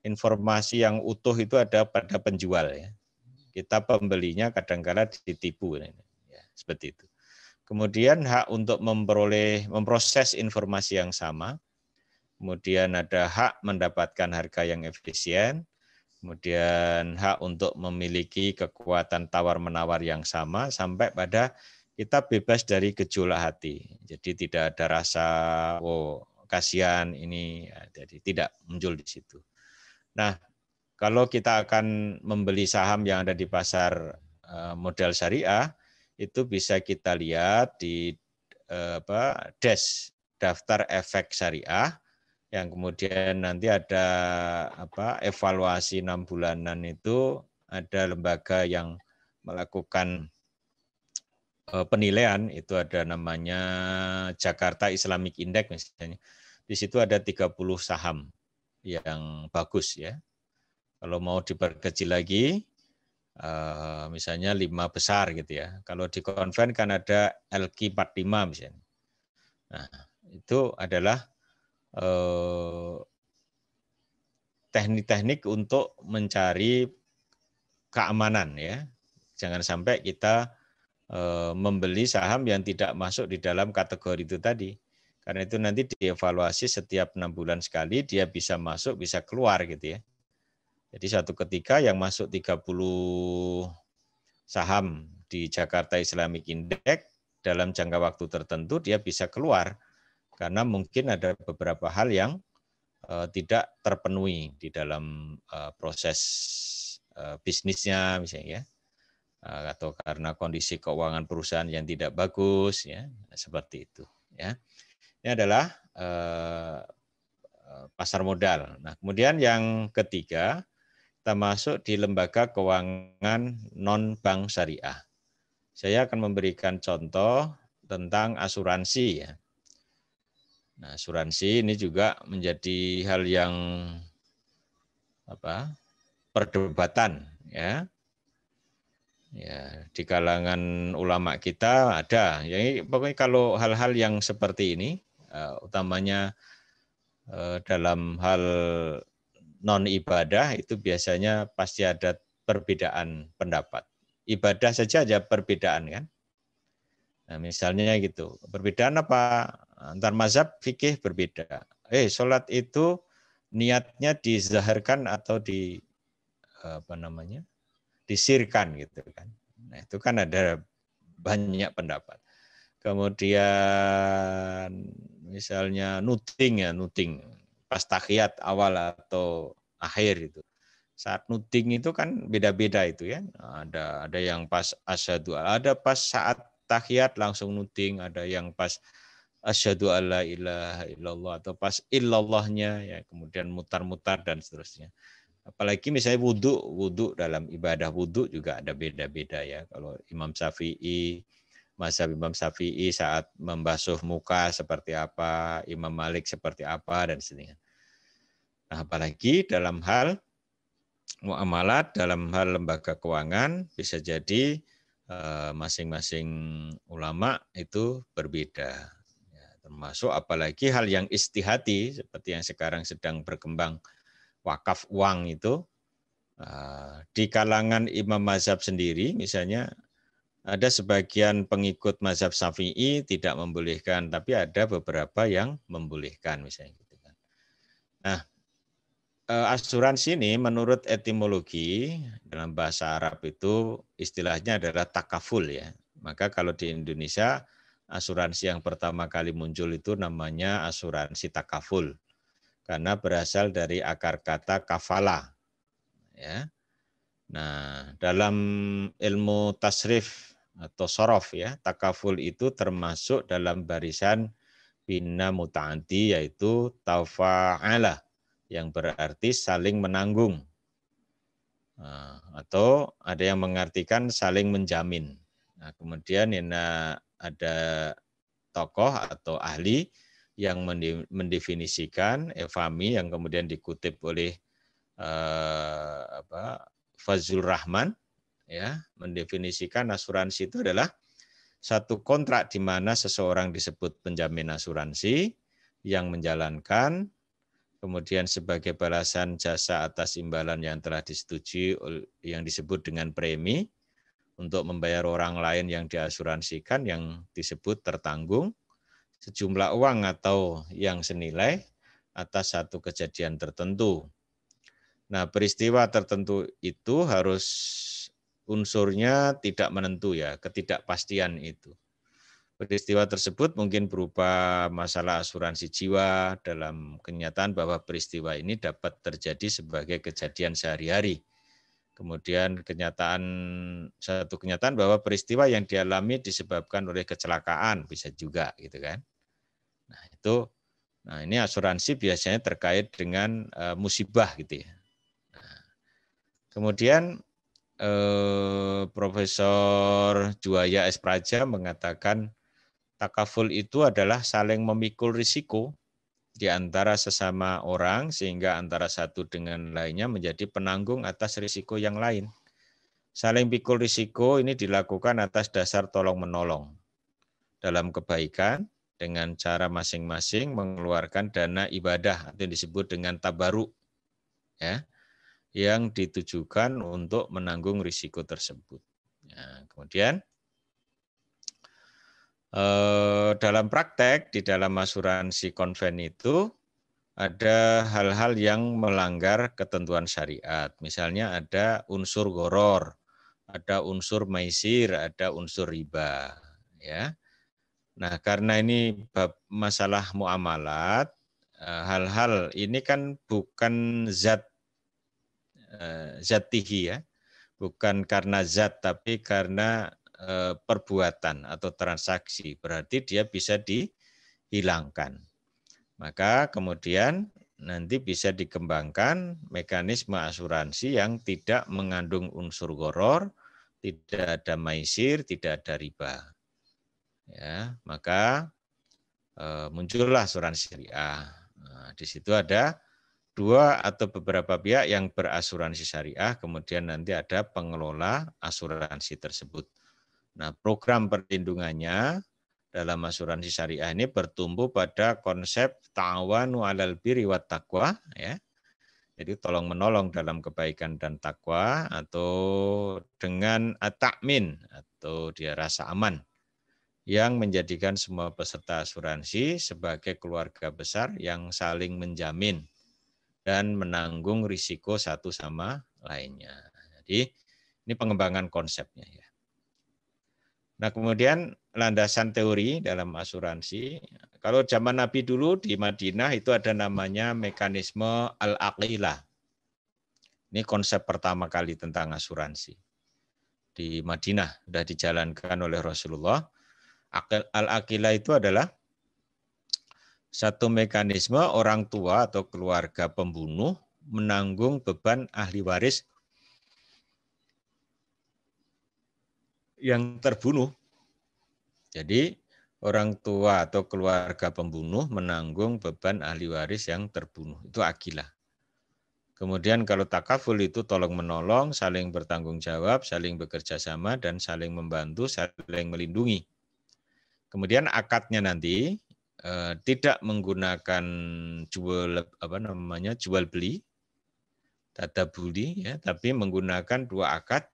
S3: informasi yang utuh itu ada pada penjual, ya. Kita pembelinya kadang-kala ditipu, ya, seperti itu. Kemudian hak untuk memproses informasi yang sama. Kemudian ada hak mendapatkan harga yang efisien. Kemudian hak untuk memiliki kekuatan tawar-menawar yang sama, sampai pada kita bebas dari gejolak hati. Jadi tidak ada rasa, oh kasihan ini, jadi tidak muncul di situ. Nah, kalau kita akan membeli saham yang ada di pasar modal syariah, itu bisa kita lihat di daftar efek syariah, yang kemudian nanti ada evaluasi 6 bulanan itu, ada lembaga yang melakukan penilaian, itu ada namanya Jakarta Islamic Index misalnya. Di situ ada 30 saham yang bagus, ya. Kalau mau diperkecil lagi, misalnya 5 besar gitu ya. Kalau di konven kan ada LQ45 misalnya. Nah, itu adalah teknik-teknik untuk mencari keamanan, ya. Jangan sampai kita membeli saham yang tidak masuk di dalam kategori itu tadi. Karena itu nanti dievaluasi setiap 6 bulan sekali, dia bisa masuk, bisa keluar gitu ya. Jadi suatu ketika yang masuk 30 saham di Jakarta Islamic Index dalam jangka waktu tertentu, dia bisa keluar. Karena mungkin ada beberapa hal yang tidak terpenuhi di dalam proses bisnisnya misalnya, ya, atau karena kondisi keuangan perusahaan yang tidak bagus, ya, seperti itu, ya. Ini adalah pasar modal. Nah, kemudian yang ketiga, kita masuk di lembaga keuangan non bank syariah. Saya akan memberikan contoh tentang asuransi, ya. Nah, asuransi ini juga menjadi hal yang perdebatan, ya. Ya, di kalangan ulama kita ada. Ya, pokoknya kalau hal-hal yang seperti ini, utamanya dalam hal non ibadah, itu biasanya pasti ada perbedaan pendapat. Ibadah saja ada perbedaan, kan. Nah, misalnya gitu. Perbedaan apa? Antar mazhab fikih berbeda. Sholat itu niatnya dizaharkan atau disirkan gitu kan. Nah, itu kan ada banyak pendapat. Kemudian misalnya nuting pas tahiyat awal atau akhir itu. Saat nuting itu kan beda-beda itu ya. Ada yang pas asyhadu, ada pas saat tahiyat langsung nuting, ada yang pas asyhadu alla ilaha illallah atau pas illallahnya, ya, kemudian mutar-mutar dan seterusnya. Apalagi misalnya wudhu dalam ibadah wudhu juga ada beda-beda, ya. Kalau mazhab Imam Syafi'i saat membasuh muka seperti apa, Imam Malik seperti apa, dan seterusnya. Nah, apalagi dalam hal muamalat, dalam hal lembaga keuangan, bisa jadi masing-masing ulama itu berbeda. Ya, termasuk apalagi hal yang istihati, seperti yang sekarang sedang berkembang, wakaf uang itu, di kalangan imam mazhab sendiri, misalnya ada sebagian pengikut mazhab Syafi'i tidak membolehkan, tapi ada beberapa yang membolehkan, misalnya gitu kan. Nah, asuransi ini menurut etimologi dalam bahasa Arab itu istilahnya adalah takaful, ya. Maka kalau di Indonesia asuransi yang pertama kali muncul itu namanya asuransi takaful. Karena berasal dari akar kata kafala. Ya. Nah, dalam ilmu tasrif atau sorof ya, takaful itu termasuk dalam barisan bina muta'addi, yaitu tafa'ala, yang berarti saling menanggung. Nah, atau ada yang mengartikan saling menjamin. Nah, kemudian ada tokoh atau ahli yang mendefinisikan, Fahmi, yang kemudian dikutip oleh Fazlur Rahman, ya, mendefinisikan asuransi itu adalah satu kontrak di mana seseorang disebut penjamin asuransi yang menjalankan, kemudian sebagai balasan jasa atas imbalan yang telah disetujui yang disebut dengan premi untuk membayar orang lain yang diasuransikan yang disebut tertanggung sejumlah uang atau yang senilai atas satu kejadian tertentu. Nah, peristiwa tertentu itu harus unsurnya tidak menentu ya, ketidakpastian itu. Peristiwa tersebut mungkin berupa masalah asuransi jiwa dalam kenyataan bahwa peristiwa ini dapat terjadi sebagai kejadian sehari-hari. Kemudian satu kenyataan bahwa peristiwa yang dialami disebabkan oleh kecelakaan bisa juga gitu kan. Nah, ini asuransi biasanya terkait dengan musibah gitu ya. Nah, kemudian Profesor Juwaya S. Praja mengatakan takaful itu adalah saling memikul risiko di antara sesama orang sehingga antara satu dengan lainnya menjadi penanggung atas risiko yang lain. Saling pikul risiko ini dilakukan atas dasar tolong-menolong dalam kebaikan dengan cara masing-masing mengeluarkan dana ibadah atau disebut dengan tabaruk, ya, yang ditujukan untuk menanggung risiko tersebut. Nah, kemudian dalam praktek di dalam asuransi konven itu ada hal-hal yang melanggar ketentuan syariat. Misalnya ada unsur gharar, ada unsur maisir, ada unsur riba, ya. Nah, karena ini bab masalah muamalat, hal-hal ini kan bukan zatihi ya, bukan karena zat tapi karena perbuatan atau transaksi, berarti dia bisa dihilangkan. Maka kemudian nanti bisa dikembangkan mekanisme asuransi yang tidak mengandung unsur gharar, tidak ada maisir, tidak ada riba. Ya, maka muncullah asuransi syariah. Nah, di situ ada dua atau beberapa pihak yang berasuransi syariah, kemudian nanti ada pengelola asuransi tersebut. Nah, program perlindungannya dalam asuransi syariah ini bertumbuh pada konsep ta'awanu 'alal birri wat taqwa, ya. Jadi tolong menolong dalam kebaikan dan takwa, atau dengan at-ta'min atau dia rasa aman, yang menjadikan semua peserta asuransi sebagai keluarga besar yang saling menjamin dan menanggung risiko satu sama lainnya. Jadi ini pengembangan konsepnya ya. Nah, kemudian landasan teori dalam asuransi, kalau zaman Nabi dulu di Madinah itu ada namanya mekanisme al-aqilah. Ini konsep pertama kali tentang asuransi. Di Madinah sudah dijalankan oleh Rasulullah. Al-aqilah itu adalah satu mekanisme orang tua atau keluarga pembunuh menanggung beban ahli waris yang terbunuh. Jadi orang tua atau keluarga pembunuh menanggung beban ahli waris yang terbunuh. Itu aqilah. Kemudian kalau takaful itu tolong menolong, saling bertanggung jawab, saling bekerja sama, dan saling membantu, saling melindungi. Kemudian akadnya nanti tidak menggunakan jual beli, tadabuli, ya, tapi menggunakan dua akad.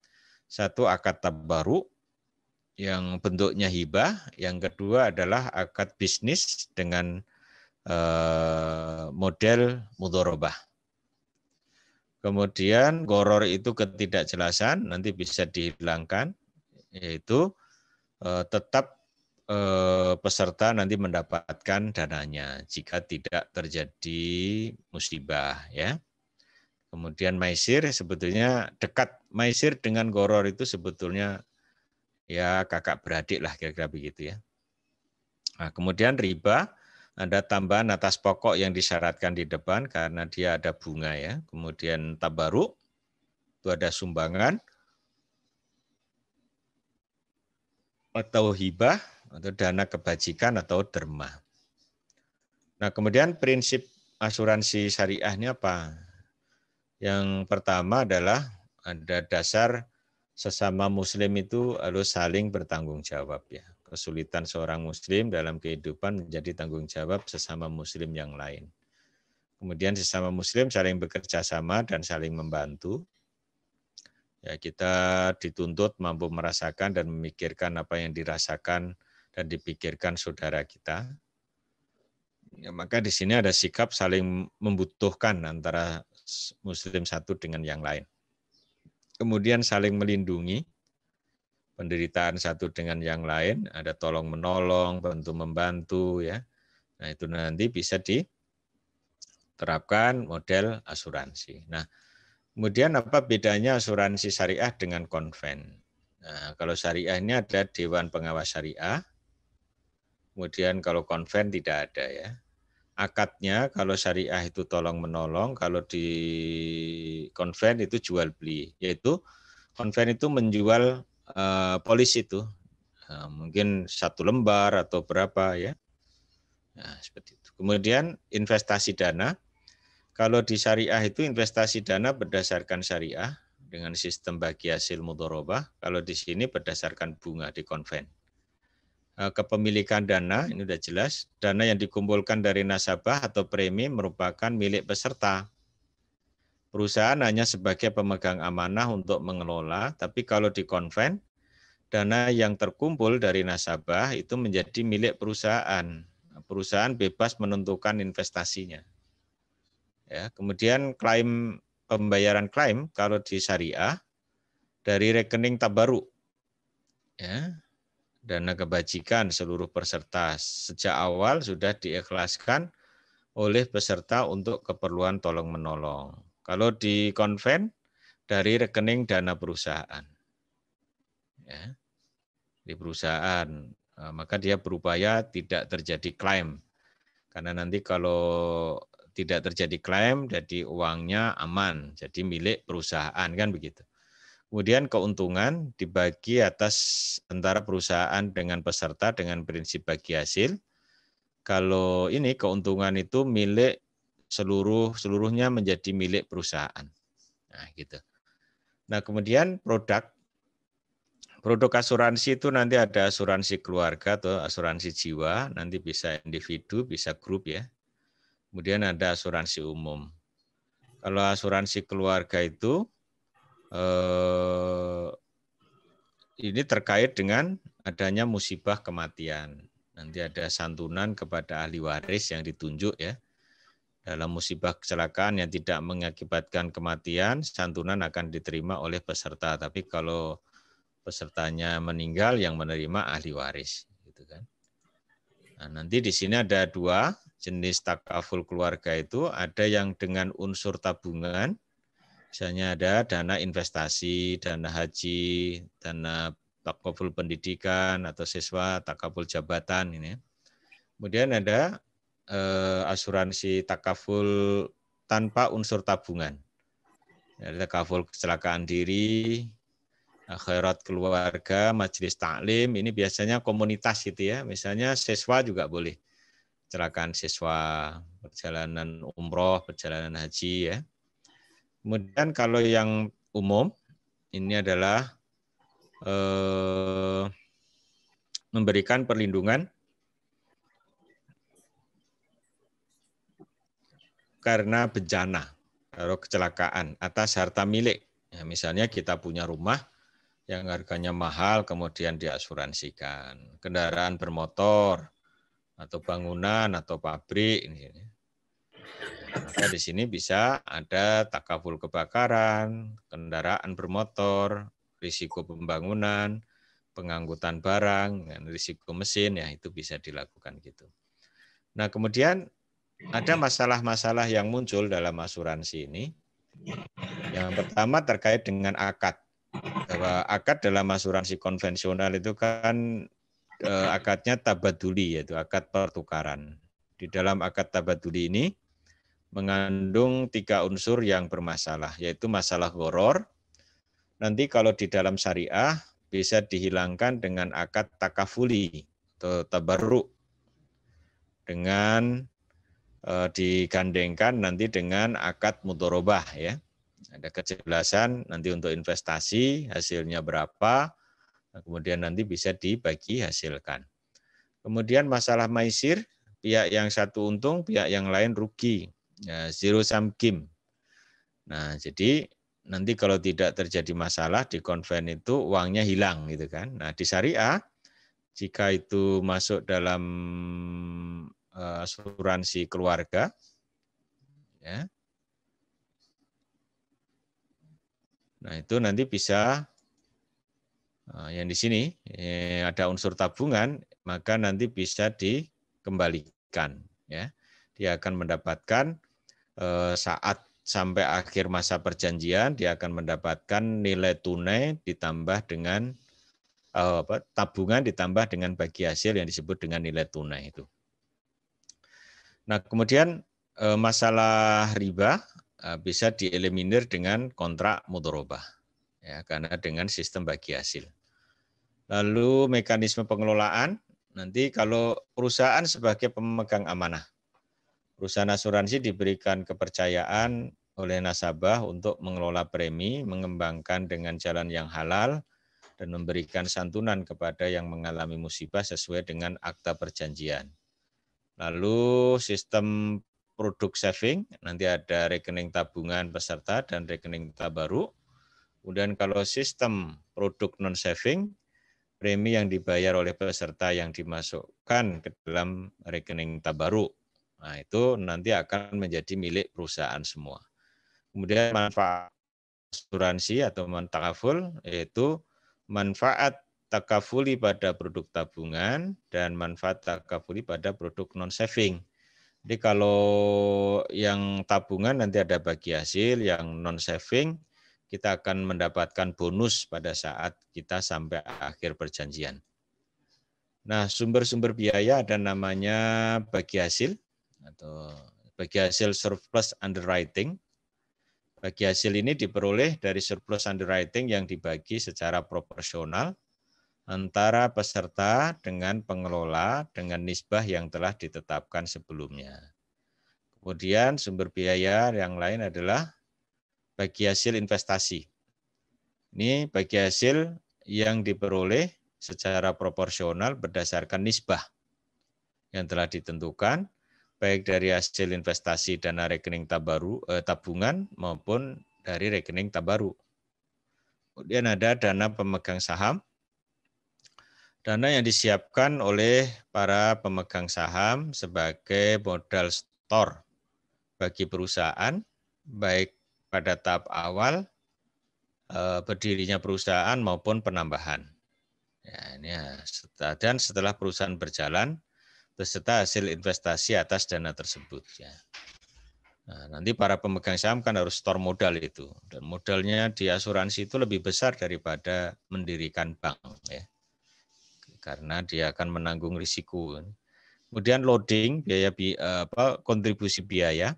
S3: Satu akad tabaruk yang bentuknya hibah, yang kedua adalah akad bisnis dengan model mudharabah. Kemudian gharar itu ketidakjelasan nanti bisa dihilangkan, yaitu tetap peserta nanti mendapatkan dananya jika tidak terjadi musibah, ya. Kemudian maisir sebetulnya dekat, maisir dengan goror itu sebetulnya ya kakak beradik lah kira-kira begitu, ya. Nah, kemudian riba ada tambahan atas pokok yang disyaratkan di depan karena dia ada bunga, ya. Kemudian tabaruk itu ada sumbangan atau hibah atau dana kebajikan atau derma. Nah, kemudian prinsip asuransi syariah ini apa? Yang pertama adalah ada dasar sesama muslim itu harus saling bertanggung jawab, ya. Kesulitan seorang muslim dalam kehidupan menjadi tanggung jawab sesama muslim yang lain. Kemudian sesama muslim saling bekerja sama dan saling membantu. Ya, kita dituntut mampu merasakan dan memikirkan apa yang dirasakan dan dipikirkan saudara kita. Ya, maka di sini ada sikap saling membutuhkan antara muslim satu dengan yang lain. Kemudian saling melindungi penderitaan satu dengan yang lain, ada tolong menolong, bantu membantu, ya. Nah, itu nanti bisa diterapkan model asuransi. Nah, kemudian apa bedanya asuransi syariah dengan konven? Nah, kalau syariah ini ada Dewan Pengawas Syariah, kemudian kalau konven tidak ada, ya. Akadnya kalau syariah itu tolong menolong, kalau di konven itu jual beli, yaitu konven itu menjual polis itu, mungkin 1 lembar atau berapa, ya. Nah, seperti itu. Kemudian investasi dana, kalau di syariah itu investasi dana berdasarkan syariah dengan sistem bagi hasil mudharabah, kalau di sini berdasarkan bunga di konven. Kepemilikan dana, ini sudah jelas, dana yang dikumpulkan dari nasabah atau premi merupakan milik peserta. Perusahaan hanya sebagai pemegang amanah untuk mengelola, tapi kalau di konven, dana yang terkumpul dari nasabah itu menjadi milik perusahaan. Perusahaan bebas menentukan investasinya. Ya, kemudian klaim, pembayaran klaim kalau di syariah dari rekening tabaruk, ya. Dana kebajikan seluruh peserta sejak awal sudah diikhlaskan oleh peserta untuk keperluan tolong-menolong. Kalau di konven, dari rekening dana perusahaan. Ya, di perusahaan, maka dia berupaya tidak terjadi klaim. Karena nanti kalau tidak terjadi klaim, jadi uangnya aman, jadi milik perusahaan, kan begitu. Kemudian keuntungan dibagi atas antara perusahaan dengan peserta dengan prinsip bagi hasil. Kalau ini keuntungan itu milik seluruhnya menjadi milik perusahaan. Nah, gitu. Nah, kemudian produk asuransi itu nanti ada asuransi keluarga atau asuransi jiwa, nanti bisa individu, bisa grup, ya. Kemudian ada asuransi umum. Kalau asuransi keluarga itu ini terkait dengan adanya musibah kematian. Nanti ada santunan kepada ahli waris yang ditunjuk, ya. Dalam musibah kecelakaan yang tidak mengakibatkan kematian, santunan akan diterima oleh peserta. Tapi kalau pesertanya meninggal, yang menerima ahli waris, gitu kan. Nah, nanti di sini ada 2 jenis takaful keluarga itu, ada yang dengan unsur tabungan, misalnya ada dana investasi, dana haji, dana takaful pendidikan atau siswa, takaful jabatan ini. Kemudian ada asuransi takaful tanpa unsur tabungan. Ada takaful kecelakaan diri, khairat keluarga, majelis taklim, ini biasanya komunitas gitu, ya. Misalnya siswa juga boleh. Kecelakaan siswa, perjalanan umroh, perjalanan haji, ya. Kemudian kalau yang umum, ini adalah memberikan perlindungan karena bencana, atau kecelakaan atas harta milik. Ya, misalnya kita punya rumah yang harganya mahal, kemudian diasuransikan. Kendaraan bermotor, atau bangunan, atau pabrik. Maka di sini bisa ada takaful kebakaran, kendaraan bermotor, risiko pembangunan, pengangkutan barang, risiko mesin, ya itu bisa dilakukan gitu. Nah, kemudian ada masalah-masalah yang muncul dalam asuransi ini. Yang pertama terkait dengan akad. Bahwa akad dalam asuransi konvensional itu kan akadnya tabaduli, yaitu akad pertukaran. Di dalam akad tabaduli ini mengandung 3 unsur yang bermasalah, yaitu masalah gharar. Nanti kalau di dalam syariah bisa dihilangkan dengan akad takafuli atau tabarruk, dengan digandengkan nanti dengan akad mudharabah, ya. Ada kejelasan nanti untuk investasi hasilnya berapa, kemudian nanti bisa dibagi hasilkan. Kemudian masalah maisir, pihak yang satu untung, pihak yang lain rugi, ya, zero sum game. Nah, jadi nanti kalau tidak terjadi masalah di konven itu uangnya hilang gitu kan. Nah, di syariah jika itu masuk dalam asuransi keluarga, ya. Nah, itu nanti bisa yang di sini ada unsur tabungan, maka nanti bisa dikembalikan, ya. Dia akan mendapatkan saat sampai akhir masa perjanjian, dia akan mendapatkan nilai tunai ditambah dengan tabungan ditambah dengan bagi hasil yang disebut dengan nilai tunai itu. Nah, kemudian masalah riba bisa dieliminir dengan kontrak mudharabah, ya, karena dengan sistem bagi hasil. Lalu mekanisme pengelolaan, nanti kalau perusahaan sebagai pemegang amanah, perusahaan asuransi diberikan kepercayaan oleh nasabah untuk mengelola premi, mengembangkan dengan jalan yang halal, dan memberikan santunan kepada yang mengalami musibah sesuai dengan akta perjanjian. Lalu sistem produk saving, nanti ada rekening tabungan peserta dan rekening tabaruk. Kemudian kalau sistem produk non-saving, premi yang dibayar oleh peserta yang dimasukkan ke dalam rekening tabaruk. Nah, itu nanti akan menjadi milik perusahaan semua. Kemudian manfaat asuransi atau takaful, yaitu manfaat takafuli pada produk tabungan dan manfaat takafuli pada produk non-saving. Jadi kalau yang tabungan nanti ada bagi hasil, yang non-saving kita akan mendapatkan bonus pada saat kita sampai akhir perjanjian. Nah, sumber-sumber biaya ada namanya bagi hasil atau bagi hasil surplus underwriting. Bagi hasil ini diperoleh dari surplus underwriting yang dibagi secara proporsional antara peserta dengan pengelola dengan nisbah yang telah ditetapkan sebelumnya. Kemudian sumber biaya yang lain adalah bagi hasil investasi. Ini bagi hasil yang diperoleh secara proporsional berdasarkan nisbah yang telah ditentukan, baik dari hasil investasi dana rekening tabungan maupun dari rekening tabaruk. Kemudian ada dana pemegang saham. Dana yang disiapkan oleh para pemegang saham sebagai modal store bagi perusahaan, baik pada tahap awal berdirinya perusahaan maupun penambahan. Ya, ini dan setelah perusahaan berjalan, beserta hasil investasi atas dana tersebut. Ya. Nah, nanti para pemegang saham kan harus store modal itu, dan modalnya di asuransi itu lebih besar daripada mendirikan bank, ya. Karena dia akan menanggung risiko. Kemudian loading, biaya kontribusi biaya.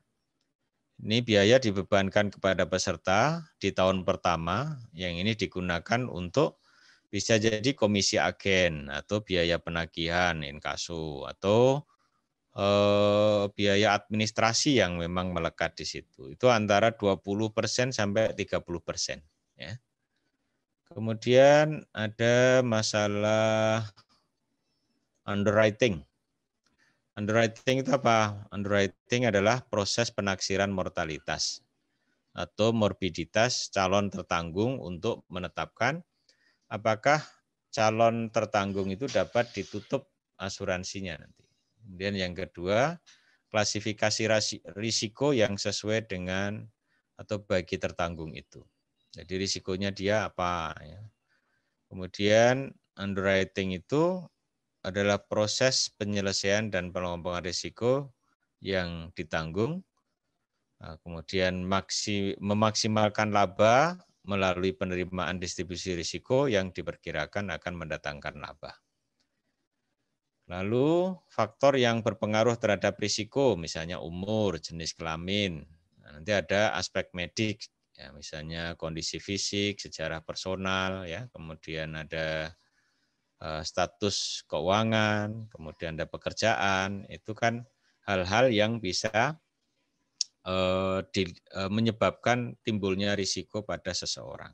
S3: Ini biaya dibebankan kepada peserta di tahun pertama, yang ini digunakan untuk bisa jadi komisi agen atau biaya penagihan inkaso atau biaya administrasi yang memang melekat di situ. Itu antara 20% sampai 30%. Ya. Kemudian ada masalah underwriting. Underwriting itu apa? Underwriting adalah proses penaksiran mortalitas atau morbiditas calon tertanggung untuk menetapkan apakah calon tertanggung itu dapat ditutup asuransinya nanti. Kemudian yang kedua, klasifikasi risiko yang sesuai dengan atau bagi tertanggung itu. Jadi risikonya dia apa, ya. Kemudian underwriting itu adalah proses penyelesaian dan pengelompokan risiko yang ditanggung, kemudian memaksimalkan laba melalui penerimaan distribusi risiko yang diperkirakan akan mendatangkan laba. Lalu faktor yang berpengaruh terhadap risiko, misalnya umur, jenis kelamin. Nah, nanti ada aspek medik, ya, misalnya kondisi fisik, sejarah personal, ya, kemudian ada status keuangan, kemudian ada pekerjaan. Itu kan hal-hal yang bisa menyebabkan timbulnya risiko pada seseorang.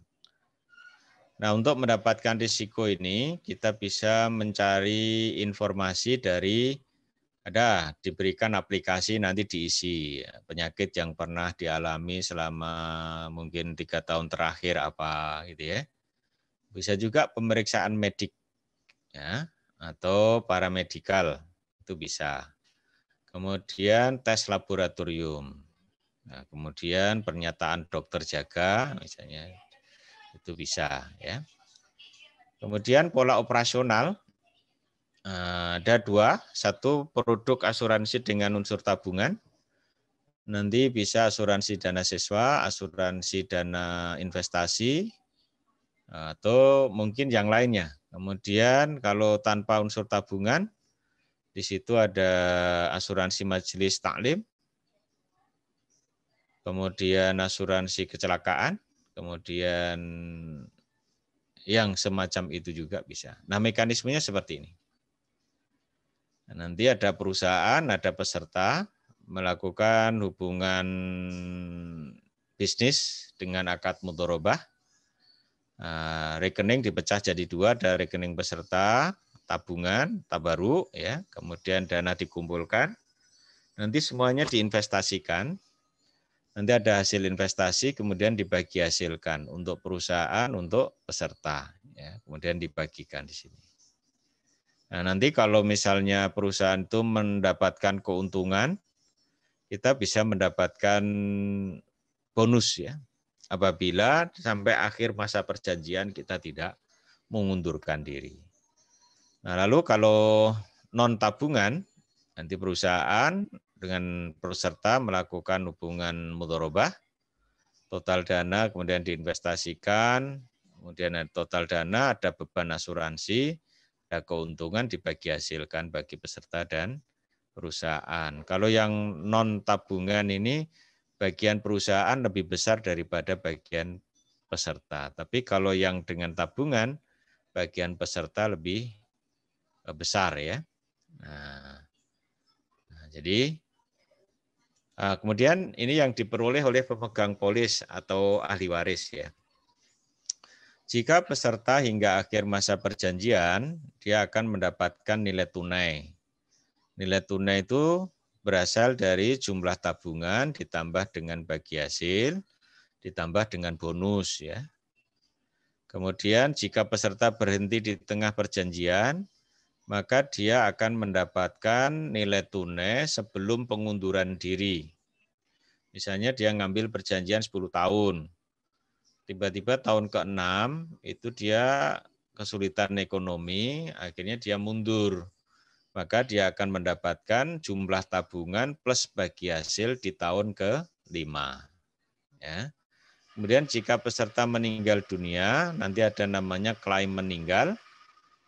S3: Nah, untuk mendapatkan risiko ini, kita bisa mencari informasi dari diberikan aplikasi, nanti diisi penyakit yang pernah dialami selama mungkin 3 tahun terakhir apa gitu ya. Bisa juga pemeriksaan medik ya, atau paramedikal, itu bisa. Kemudian tes laboratorium. Nah, kemudian pernyataan dokter jaga misalnya, itu bisa ya. Kemudian pola operasional ada 2, satu produk asuransi dengan unsur tabungan. Nanti bisa asuransi dana siswa, asuransi dana investasi, atau mungkin yang lainnya. Kemudian kalau tanpa unsur tabungan, di situ ada asuransi majelis taklim, kemudian asuransi kecelakaan, kemudian yang semacam itu juga bisa. Nah, mekanismenya seperti ini. Nanti ada perusahaan, ada peserta melakukan hubungan bisnis dengan akad mudharabah. Rekening dipecah jadi 2, ada rekening peserta, tabungan, tabaruk, ya, kemudian dana dikumpulkan. Nanti semuanya diinvestasikan. Nanti ada hasil investasi, kemudian dibagi hasilkan untuk perusahaan, untuk peserta, ya, kemudian dibagikan di sini. Nah, nanti kalau misalnya perusahaan itu mendapatkan keuntungan, kita bisa mendapatkan bonus ya. Apabila sampai akhir masa perjanjian kita tidak mengundurkan diri. Nah, lalu kalau non tabungan, nanti perusahaan dengan peserta melakukan hubungan mudharabah, total dana kemudian diinvestasikan, kemudian total dana ada beban asuransi, ada keuntungan dibagi hasilkan bagi peserta dan perusahaan. Kalau yang non tabungan ini bagian perusahaan lebih besar daripada bagian peserta. Tapi kalau yang dengan tabungan, bagian peserta lebih besar ya. Jadi kemudian ini yang diperoleh oleh pemegang polis atau ahli waris ya. Jika peserta hingga akhir masa perjanjian, dia akan mendapatkan nilai tunai. Nilai tunai itu berasal dari jumlah tabungan ditambah dengan bagi hasil, ditambah dengan bonus ya. Kemudian jika peserta berhenti di tengah perjanjian, maka dia akan mendapatkan nilai tunai sebelum pengunduran diri. Misalnya dia ngambil perjanjian 10 tahun. Tiba-tiba tahun ke-6 itu dia kesulitan ekonomi, akhirnya dia mundur. Maka dia akan mendapatkan jumlah tabungan plus bagi hasil di tahun ke-5. Ya. Kemudian jika peserta meninggal dunia, nanti ada namanya klaim meninggal,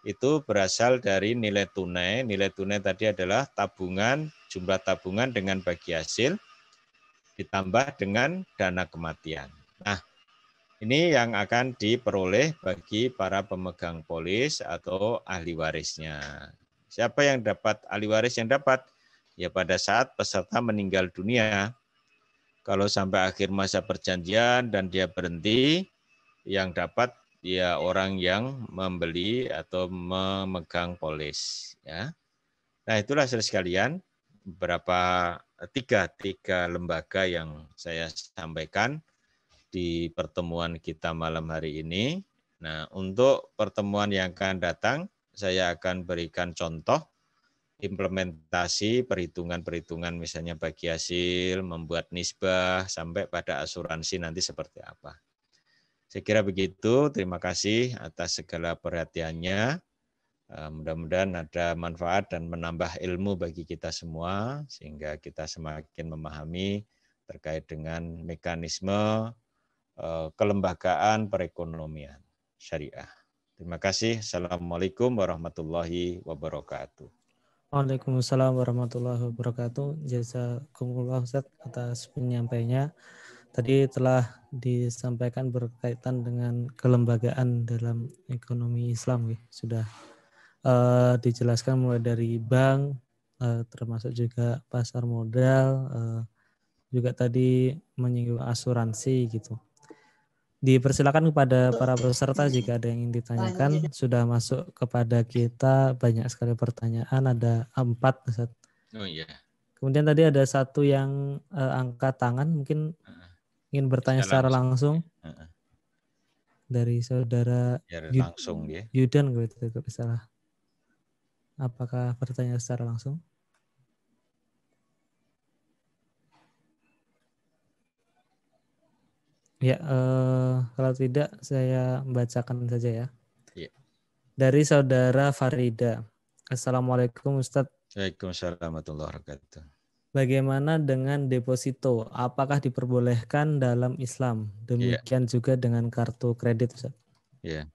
S3: itu berasal dari nilai tunai. Nilai tunai tadi adalah tabungan, jumlah tabungan dengan bagi hasil, ditambah dengan dana kematian. Nah, ini yang akan diperoleh bagi para pemegang polis atau ahli warisnya. Siapa yang dapat, ahli waris yang dapat? Ya pada saat peserta meninggal dunia. Kalau sampai akhir masa perjanjian dan dia berhenti, yang dapat ya orang yang membeli atau memegang polis. Ya. Nah itulah saudara sekalian, tiga lembaga yang saya sampaikan di pertemuan kita malam hari ini. Nah untuk pertemuan yang akan datang, saya akan berikan contoh implementasi perhitungan-perhitungan misalnya bagi hasil, membuat nisbah, sampai pada asuransi nanti seperti apa. Saya kira begitu. Terima kasih atas segala perhatiannya. Mudah-mudahan ada manfaat dan menambah ilmu bagi kita semua, sehingga kita semakin memahami terkait dengan mekanisme kelembagaan perekonomian syariah. Terima kasih. Assalamualaikum warahmatullahi wabarakatuh.
S4: Waalaikumsalam warahmatullahi wabarakatuh. Jazakumullah Ustaz atas penyampaiannya. Tadi telah disampaikan berkaitan dengan kelembagaan dalam ekonomi Islam, sudah dijelaskan mulai dari bank, termasuk juga pasar modal, juga tadi menyinggung asuransi gitu. Dipersilakan kepada para peserta jika ada yang ingin ditanyakan. Sudah masuk kepada kita banyak sekali pertanyaan, ada 4. Ustaz.
S3: Oh iya.
S4: Kemudian tadi ada satu yang angkat tangan, mungkin ingin bertanya secara langsung. Dari saudara
S3: langsung dia.
S4: Yudan gitu salah. Apakah bertanya secara langsung? Ya, kalau tidak saya bacakan saja ya.
S3: Ya.
S4: Dari saudara Farida. Assalamualaikum Ustadz.
S3: Waalaikumsalam warahmatullahi wabarakatuh.
S4: Bagaimana dengan deposito? Apakah diperbolehkan dalam Islam? Demikian juga dengan kartu kredit, Ustadz.
S3: Ya.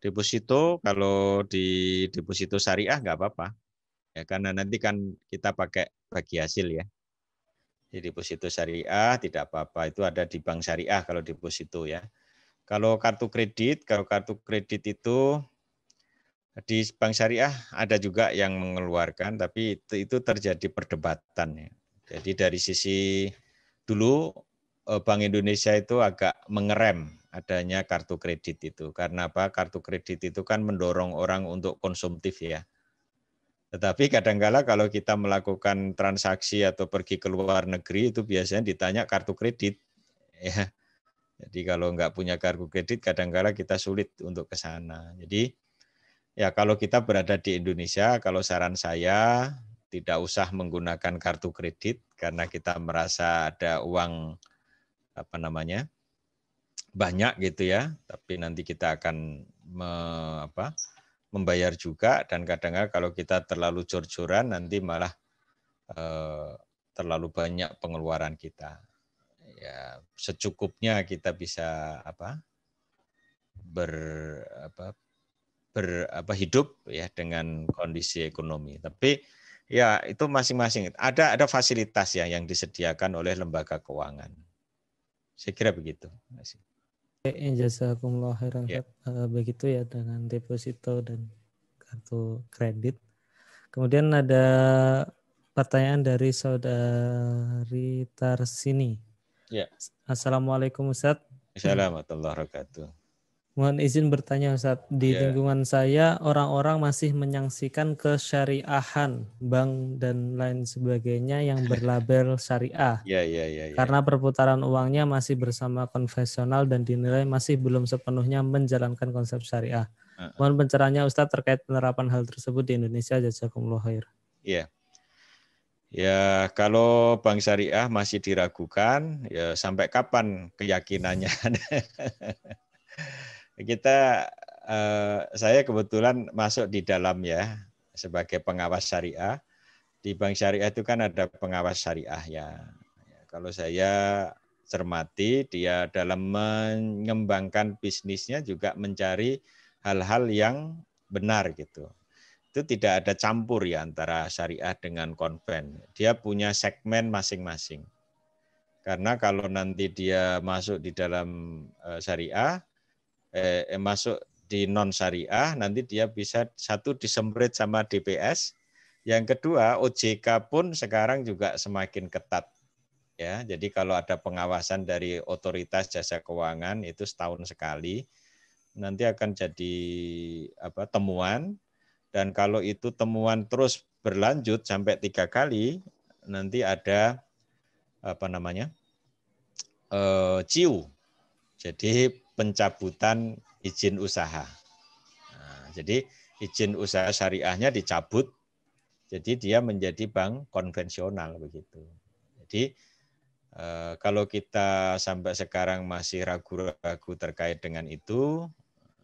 S3: Deposito, kalau di deposito syariah nggak apa-apa. Ya, karena nanti kan kita pakai bagi hasil ya. Di deposito syariah tidak apa-apa, itu ada di bank syariah kalau deposito ya. Kalau kartu kredit itu di bank syariah ada juga yang mengeluarkan, tapi itu terjadi perdebatan ya. Jadi dari sisi dulu Bank Indonesia itu agak mengerem adanya kartu kredit itu. Karena apa? Kartu kredit itu kan mendorong orang untuk konsumtif ya. Tetapi kadang-kala kalau kita melakukan transaksi atau pergi ke luar negeri itu biasanya ditanya kartu kredit. Ya. Jadi kalau nggak punya kartu kredit kadang-kala kita sulit untuk ke sana. Jadi ya kalau kita berada di Indonesia, kalau saran saya tidak usah menggunakan kartu kredit karena kita merasa ada uang banyak gitu ya. Tapi nanti kita akan membayar juga, dan kadang-kadang kalau kita terlalu jor-joran nanti malah terlalu banyak pengeluaran kita. Ya, secukupnya kita bisa hidup ya dengan kondisi ekonomi. Tapi ya itu masing-masing ada fasilitas ya yang disediakan oleh lembaga keuangan. Saya kira begitu.
S4: Jazakumullah khairan. Ya. Begitu ya dengan deposito dan kartu kredit. Kemudian ada pertanyaan dari saudari Tarsini.
S3: Ya.
S4: Assalamualaikum Ustaz.
S3: Assalamualaikum warahmatullahi wabarakatuh.
S4: Mohon izin bertanya Ustaz. Di lingkungan saya orang-orang masih menyaksikan kesyariahan bank dan lain sebagainya yang berlabel syariah. Karena perputaran uangnya masih bersama konvensional dan dinilai masih belum sepenuhnya menjalankan konsep syariah. Mohon pencerahannya Ustaz terkait penerapan hal tersebut di Indonesia. Jazakumullah khair.
S3: Iya. Ya, kalau bank syariah masih diragukan, ya sampai kapan keyakinannya? Saya kebetulan masuk di dalam ya sebagai pengawas syariah. Di bank syariah itu kan ada pengawas syariah ya. Kalau saya cermati, dia dalam mengembangkan bisnisnya juga mencari hal-hal yang benar gitu. Itu tidak ada campur ya antara syariah dengan konven. Dia punya segmen masing-masing. Karena kalau nanti dia masuk di dalam syariah, masuk di non syariah, nanti dia bisa satu disemprit sama DPS, yang kedua OJK pun sekarang juga semakin ketat. Ya, jadi kalau ada pengawasan dari otoritas jasa keuangan itu setahun sekali, nanti akan jadi temuan. Dan kalau itu temuan terus berlanjut sampai 3 kali, nanti ada CIU. Jadi pencabutan izin usaha. Nah, jadi izin usaha syariahnya dicabut, jadi dia menjadi bank konvensional begitu. Jadi Kalau kita sampai sekarang masih ragu-ragu terkait dengan itu,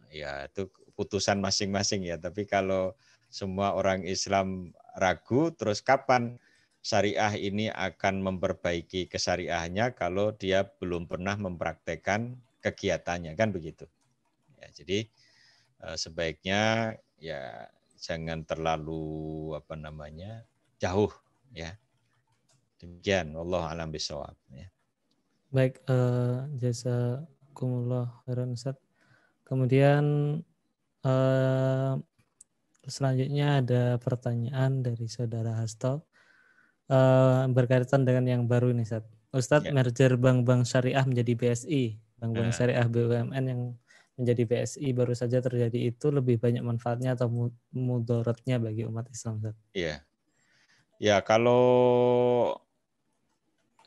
S3: ya itu putusan masing-masing ya. Tapi kalau semua orang Islam ragu, terus kapan syariah ini akan memperbaiki kesyariahannya kalau dia belum pernah mempraktekkan kegiatannya, kan begitu. Ya, jadi sebaiknya ya jangan terlalu jauh ya. Demikian, wallahu a'lam bishawab ya.
S4: Baik, jazakumullah khairan Ustaz. Kemudian selanjutnya ada pertanyaan dari saudara Hasto berkaitan dengan yang baru nih Ustaz. Ustaz,
S3: Ya.
S4: merger bank-bank syariah menjadi BSI, bank-bank syariah BUMN yang menjadi BSI baru saja terjadi itu lebih banyak manfaatnya atau mudaratnya bagi umat Islam Ustaz?
S3: Iya. Ya, kalau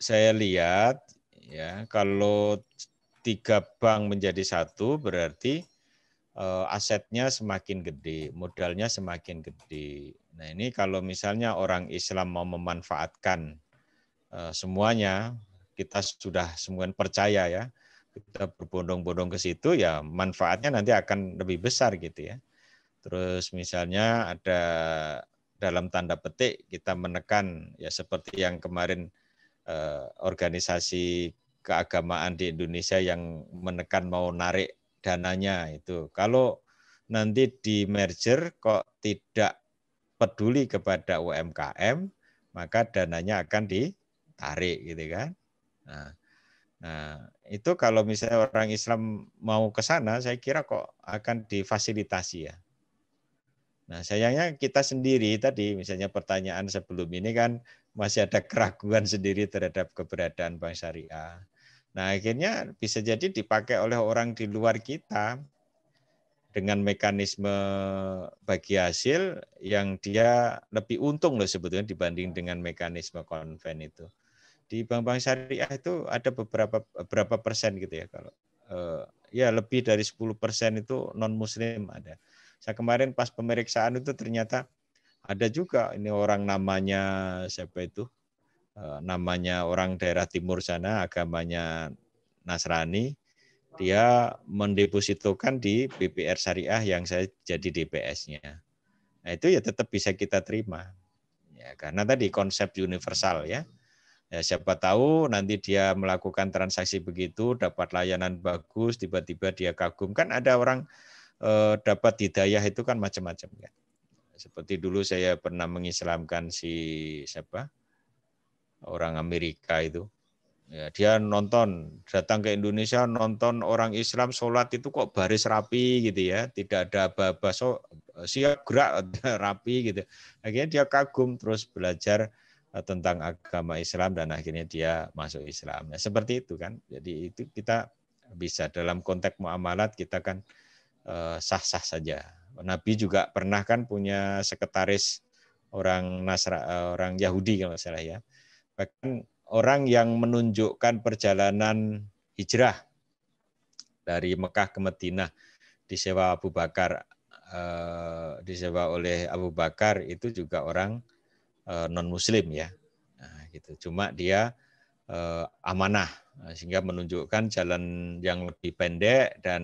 S3: saya lihat ya, kalau 3 bank menjadi satu berarti asetnya semakin gede, modalnya semakin gede. Nah, ini kalau misalnya orang Islam mau memanfaatkan semuanya, kita sudah semuanya percaya ya, kita berbondong-bondong ke situ ya manfaatnya nanti akan lebih besar gitu ya. Terus misalnya ada dalam tanda petik kita menekan ya seperti yang kemarin organisasi keagamaan di Indonesia yang menekan mau narik dananya itu. Kalau nanti di merger kok tidak peduli kepada UMKM, maka dananya akan ditarik gitu kan. Nah, itu kalau misalnya orang Islam mau ke sana, saya kira kok akan difasilitasi ya. Nah, sayangnya kita sendiri tadi, misalnya pertanyaan sebelum ini kan masih ada keraguan sendiri terhadap keberadaan bank syariah. Nah, akhirnya bisa jadi dipakai oleh orang di luar kita dengan mekanisme bagi hasil yang dia lebih untung loh sebetulnya dibanding dengan mekanisme konven itu. Di bank-bank syariah itu ada berapa persen gitu ya kalau ya lebih dari 10% itu non muslim ada. Saya kemarin pas pemeriksaan itu ternyata ada juga ini orang namanya siapa itu namanya orang daerah timur sana agamanya Nasrani, dia mendepositokan di BPR Syariah yang saya jadi DPS-nya. Nah itu ya tetap bisa kita terima ya karena tadi konsep universal ya. Ya, siapa tahu nanti dia melakukan transaksi begitu, dapat layanan bagus, tiba-tiba dia kagum. Kan ada orang dapat hidayah itu kan macam-macam ya. Seperti dulu saya pernah mengislamkan si siapa orang Amerika itu. Ya, dia nonton, datang ke Indonesia nonton orang Islam sholat itu kok baris rapi gitu ya, tidak ada apa-apa, siap gerak rapi gitu. Akhirnya dia kagum terus belajar tentang agama Islam dan akhirnya dia masuk Islam. Nah, seperti itu kan. Jadi itu kita bisa dalam konteks muamalat kita kan sah-sah saja. Nabi juga pernah kan punya sekretaris orang orang Yahudi kalau salah ya. Bahkan orang yang menunjukkan perjalanan hijrah dari Mekah ke Madinah disewa Abu Bakar, disewa oleh Abu Bakar itu juga orang non Muslim ya, nah, gitu. Cuma dia amanah sehingga menunjukkan jalan yang lebih pendek dan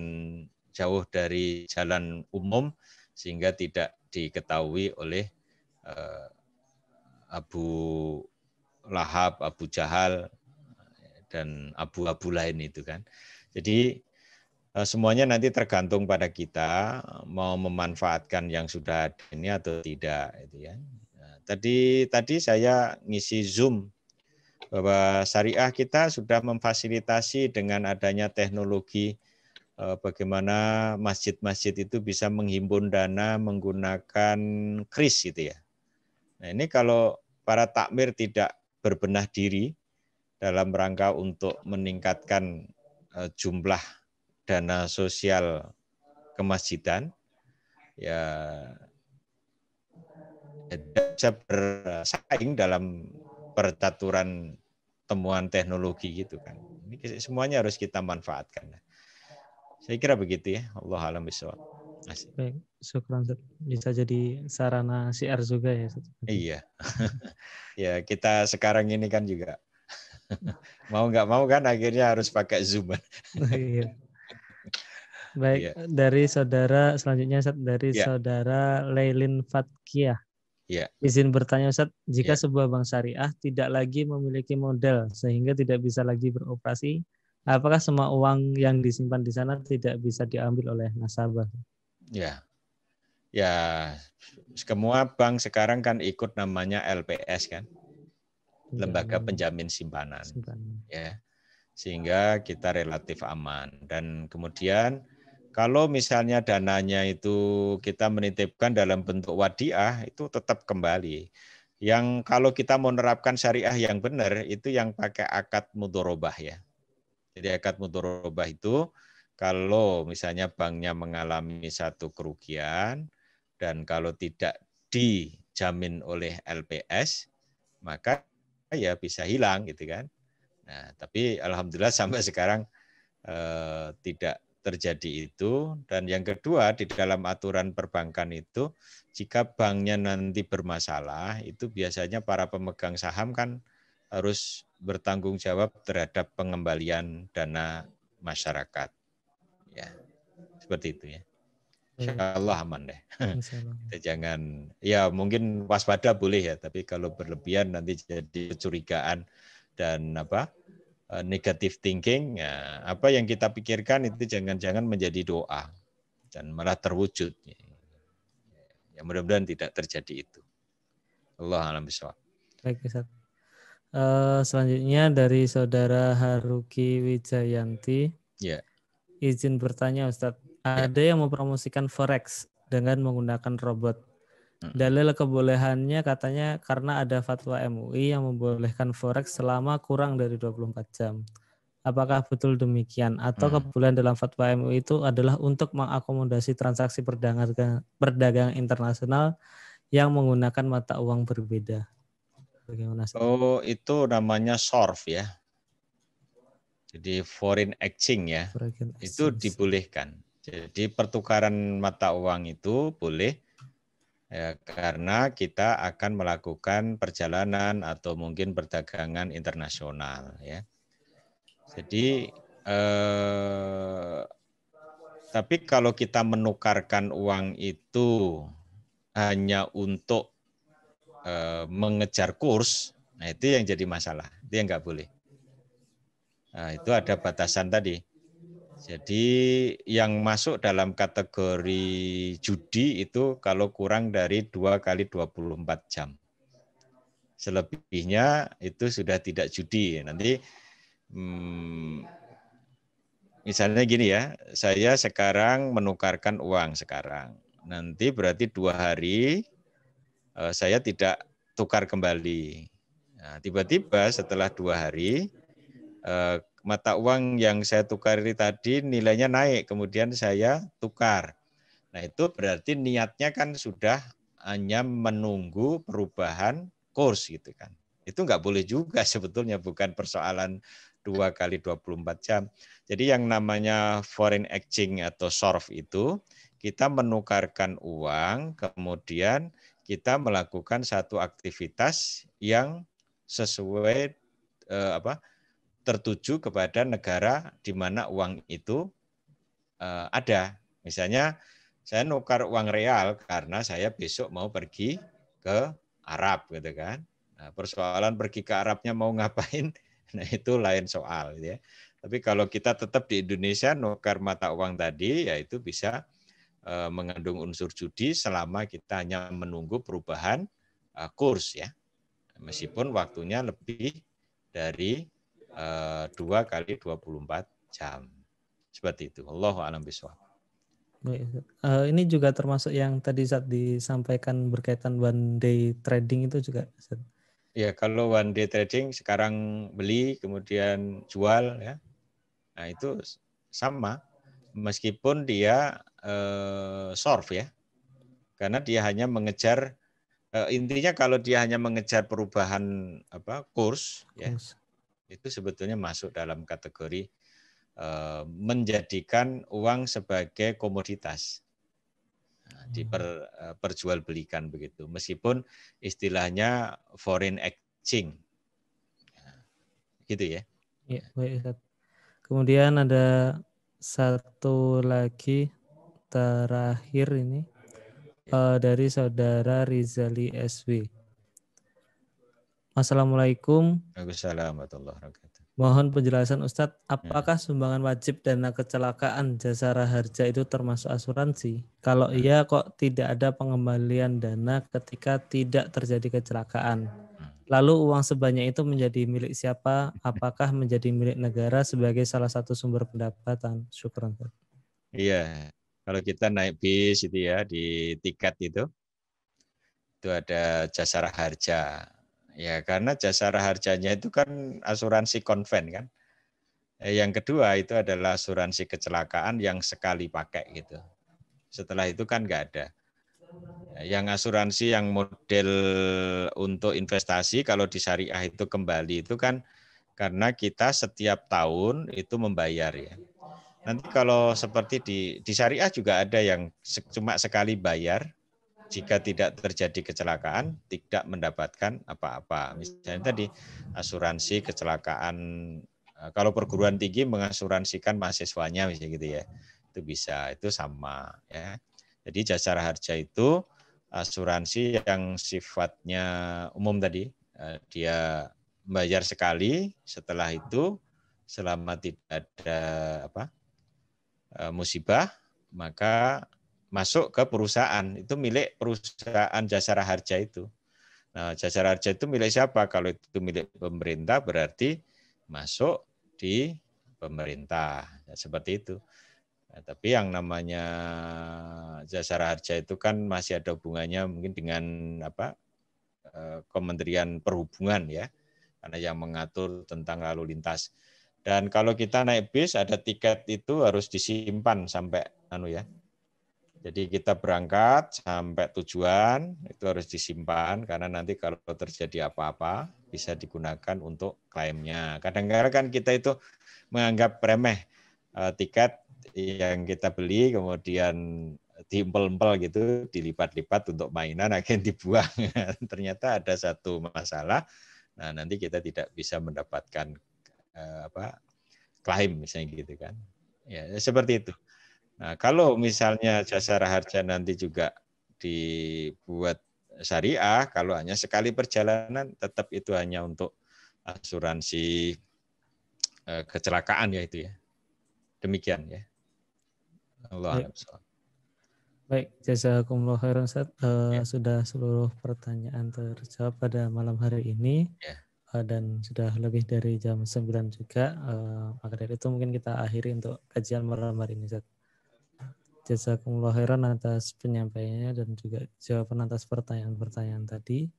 S3: jauh dari jalan umum sehingga tidak diketahui oleh Abu Lahab, Abu Jahal, dan abu-abu lain itu kan. Jadi semuanya nanti tergantung pada kita mau memanfaatkan yang sudah ada ini atau tidak. Itu ya. Nah, tadi saya ngisi Zoom bahwa syariah kita sudah memfasilitasi dengan adanya teknologi bagaimana masjid-masjid itu bisa menghimpun dana menggunakan kris gitu ya. Nah ini kalau para takmir tidak berbenah diri dalam rangka untuk meningkatkan jumlah dana sosial kemasjidan, ya bisa bersaing dalam percaturan temuan teknologi gitu kan. Ini semuanya harus kita manfaatkan. Saya kira begitu ya. Allah alam bisawab.
S4: Baik, syukran. Bisa jadi sarana siar juga ya.
S3: Iya. Ya kita sekarang ini kan juga Mau nggak mau kan akhirnya harus pakai Zoom.
S4: Iya. Baik,
S3: Iya,
S4: dari saudara selanjutnya Ustaz, dari
S3: iya,
S4: saudara Lailin Fatkiah.
S3: iya,
S4: Izin bertanya Ustaz, jika
S3: iya.
S4: sebuah bank syariah tidak lagi memiliki modal sehingga tidak bisa lagi beroperasi, apakah semua uang yang disimpan di sana tidak bisa diambil oleh nasabah?
S3: Ya, ya, semua bank sekarang kan ikut namanya LPS kan, Lembaga
S4: Penjamin
S3: Penjamin Simpanan.
S4: simpanan.
S3: Ya, sehingga kita relatif aman. Dan kemudian kalau misalnya dananya itu kita menitipkan dalam bentuk wadiah, itu tetap kembali. Yang kalau kita mau menerapkan syariah yang benar, itu yang pakai akad mudorobah ya. Jadi akad mudorobah itu kalau misalnya banknya mengalami satu kerugian dan kalau tidak dijamin oleh LPS, maka ya bisa hilang gitu kan. Nah, tapi alhamdulillah sampai sekarang tidak terjadi itu. Dan yang kedua, di dalam aturan perbankan itu, jika banknya nanti bermasalah, itu biasanya para pemegang saham kan harus bertanggung jawab terhadap pengembalian dana masyarakat. Ya, seperti itu ya. Insya
S4: Baik,
S3: Allah aman deh.
S4: insya Allah.
S3: Kita jangan, ya mungkin waspada boleh ya, tapi kalau berlebihan nanti jadi kecurigaan dan negative thinking, ya, apa yang kita pikirkan itu jangan-jangan menjadi doa dan malah terwujud. Ya mudah-mudahan tidak terjadi itu. Allah alam bisawab.
S4: Baik Ustaz. Selanjutnya dari saudara Haruki Wijayanti.
S3: Ya,
S4: Izin bertanya Ustadz,
S3: ya.
S4: ada yang mempromosikan forex dengan menggunakan robot.
S3: Mm-mm.
S4: Dalil kebolehannya katanya karena ada fatwa MUI yang membolehkan forex selama kurang dari 24 jam. Apakah betul demikian? Atau kebolehan dalam fatwa MUI itu adalah untuk mengakomodasi transaksi perdagangan internasional yang menggunakan mata uang berbeda? Bagaimana?
S3: Oh, itu namanya SORF ya. Jadi foreign exchange ya. Itu dibolehkan. Jadi pertukaran mata uang itu boleh ya, karena kita akan melakukan perjalanan atau mungkin perdagangan internasional ya. Jadi tapi kalau kita menukarkan uang itu hanya untuk mengejar kurs, nah itu yang jadi masalah. Itu yang nggak boleh. Nah, itu ada batasan tadi. Jadi yang masuk dalam kategori judi itu kalau kurang dari 2 kali 24 jam. Selebihnya itu sudah tidak judi. Nanti misalnya gini ya, saya sekarang menukarkan uang sekarang. Nanti berarti 2 hari saya tidak tukar kembali. Nah, tiba-tiba setelah 2 hari mata uang yang saya tukari tadi nilainya naik, kemudian saya tukar. Nah itu berarti niatnya kan sudah hanya menunggu perubahan kurs gitu kan. Itu nggak boleh juga sebetulnya, bukan persoalan 2 kali 24 jam. Jadi yang namanya foreign exchange atau SORF itu kita menukarkan uang, kemudian kita melakukan satu aktivitas yang sesuai tertuju kepada negara di mana uang itu ada. Misalnya saya nukar uang real karena saya besok mau pergi ke Arab gitu kan. Nah, persoalan pergi ke Arabnya mau ngapain, nah itu lain soal ya. Tapi kalau kita tetap di Indonesia nukar mata uang tadi, ya itu bisa mengandung unsur judi selama kita hanya menunggu perubahan kurs ya. Meskipun waktunya lebih dari 2 kali 24 jam. Seperti itu. Allahu a'lam bishawab.
S4: Ini juga termasuk yang tadi saat disampaikan berkaitan one day trading itu juga.
S3: Ya, kalau one day trading sekarang beli kemudian jual ya. Nah, itu sama meskipun dia SORF ya. Karena dia hanya mengejar intinya kalau dia hanya mengejar perubahan kurs ya. Itu sebetulnya masuk dalam kategori menjadikan uang sebagai komoditas. Diperjualbelikan begitu, meskipun istilahnya foreign exchange. gitu ya.
S4: Ya, baik Ustaz. Kemudian ada satu lagi terakhir ini dari saudara Rizali SW. Assalamualaikum.
S3: Waalaikumsalam warahmatullahi wabarakatuh.
S4: Mohon penjelasan Ustadz,
S3: Ya.
S4: apakah sumbangan wajib dana kecelakaan jasara harja itu termasuk asuransi? Kalau iya, kok tidak ada pengembalian dana ketika tidak terjadi kecelakaan? Lalu uang sebanyak itu menjadi milik siapa? Apakah menjadi milik negara sebagai salah satu sumber pendapatan? Syukran.
S3: Iya, kalau kita naik bis itu ya di tiket itu ada jasara harja. Ya, karena jasara harjanya itu kan asuransi konven kan. Yang kedua itu adalah asuransi kecelakaan yang sekali pakai gitu. Setelah itu kan nggak ada. Yang asuransi yang model untuk investasi kalau di syariah itu kembali itu kan karena kita setiap tahun itu membayar ya. Nanti kalau seperti di syariah juga ada yang cuma sekali bayar, jika tidak terjadi kecelakaan tidak mendapatkan apa-apa. Misalnya tadi asuransi kecelakaan, kalau perguruan tinggi mengasuransikan mahasiswanya misalnya gitu ya, itu bisa, itu sama ya. Jadi jasara harja itu asuransi yang sifatnya umum tadi, dia bayar sekali, setelah itu selama tidak ada musibah maka masuk ke perusahaan, itu milik perusahaan jasara harja itu. Nah, jasara harja itu milik siapa? Kalau itu milik pemerintah berarti masuk di pemerintah, ya, seperti itu. Nah, tapi yang namanya jasara harja itu kan masih ada hubungannya mungkin dengan Kementerian Perhubungan ya, karena yang mengatur tentang lalu lintas. Dan kalau kita naik bis ada tiket itu harus disimpan sampai jadi kita berangkat sampai tujuan itu harus disimpan karena nanti kalau terjadi apa-apa bisa digunakan untuk klaimnya. Kadang-kadang kan kita itu menganggap remeh tiket yang kita beli kemudian diempel-empel gitu, dilipat-lipat untuk mainan akhirnya dibuang. Ternyata ada satu masalah. Nah, nanti kita tidak bisa mendapatkan klaim misalnya gitu kan. Ya, seperti itu. Nah, kalau misalnya jasara harja nanti juga dibuat syariah, kalau hanya sekali perjalanan tetap itu hanya untuk asuransi kecelakaan ya itu ya. Demikian ya. Allah
S4: Baik. Baik, jazakumullah khairan Ustaz. Sudah seluruh pertanyaan terjawab pada malam hari ini.
S3: Ya.
S4: Dan sudah lebih dari jam 9 juga. Maka dari itu mungkin kita akhiri untuk kajian malam hari ini Ustaz. Jazakumullah khairan atas penyampaiannya dan juga jawaban atas pertanyaan-pertanyaan tadi.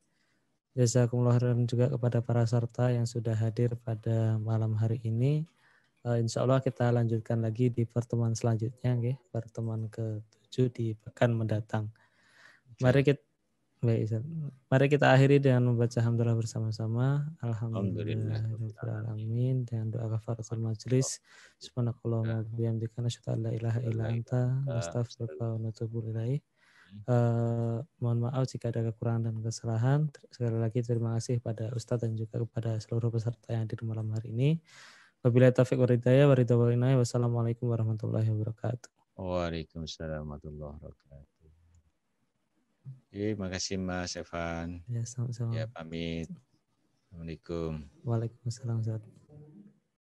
S4: Jazakumullah khairan juga kepada para serta yang sudah hadir pada malam hari ini. Insya Allah kita lanjutkan lagi di pertemuan selanjutnya, okay? Pertemuan ke-7 di pekan mendatang. Mari kita akhiri dengan membaca hamdalah bersama-sama. Alhamdulillahirrahmanirrahim. Dengan doa kafaratul majlis. Subhanakallahumma bihamdika nasyhadu an la ilaha illa anta nastaghfiruka wa natubu ilaik. Mohon maaf jika ada kekurangan dan kesalahan. Sekali lagi terima kasih pada Ustadz dan juga kepada seluruh peserta yang hadir malam hari ini. Wabillahi taufiq wal hidayah, wassalamualaikum warahmatullahi wabarakatuh.
S3: Waalaikumsalam warahmatullahi wabarakatuh. Terima kasih Mas Evan.
S4: Ya, sama-sama.
S3: Ya, pamit. Assalamualaikum.
S4: Waalaikumsalam.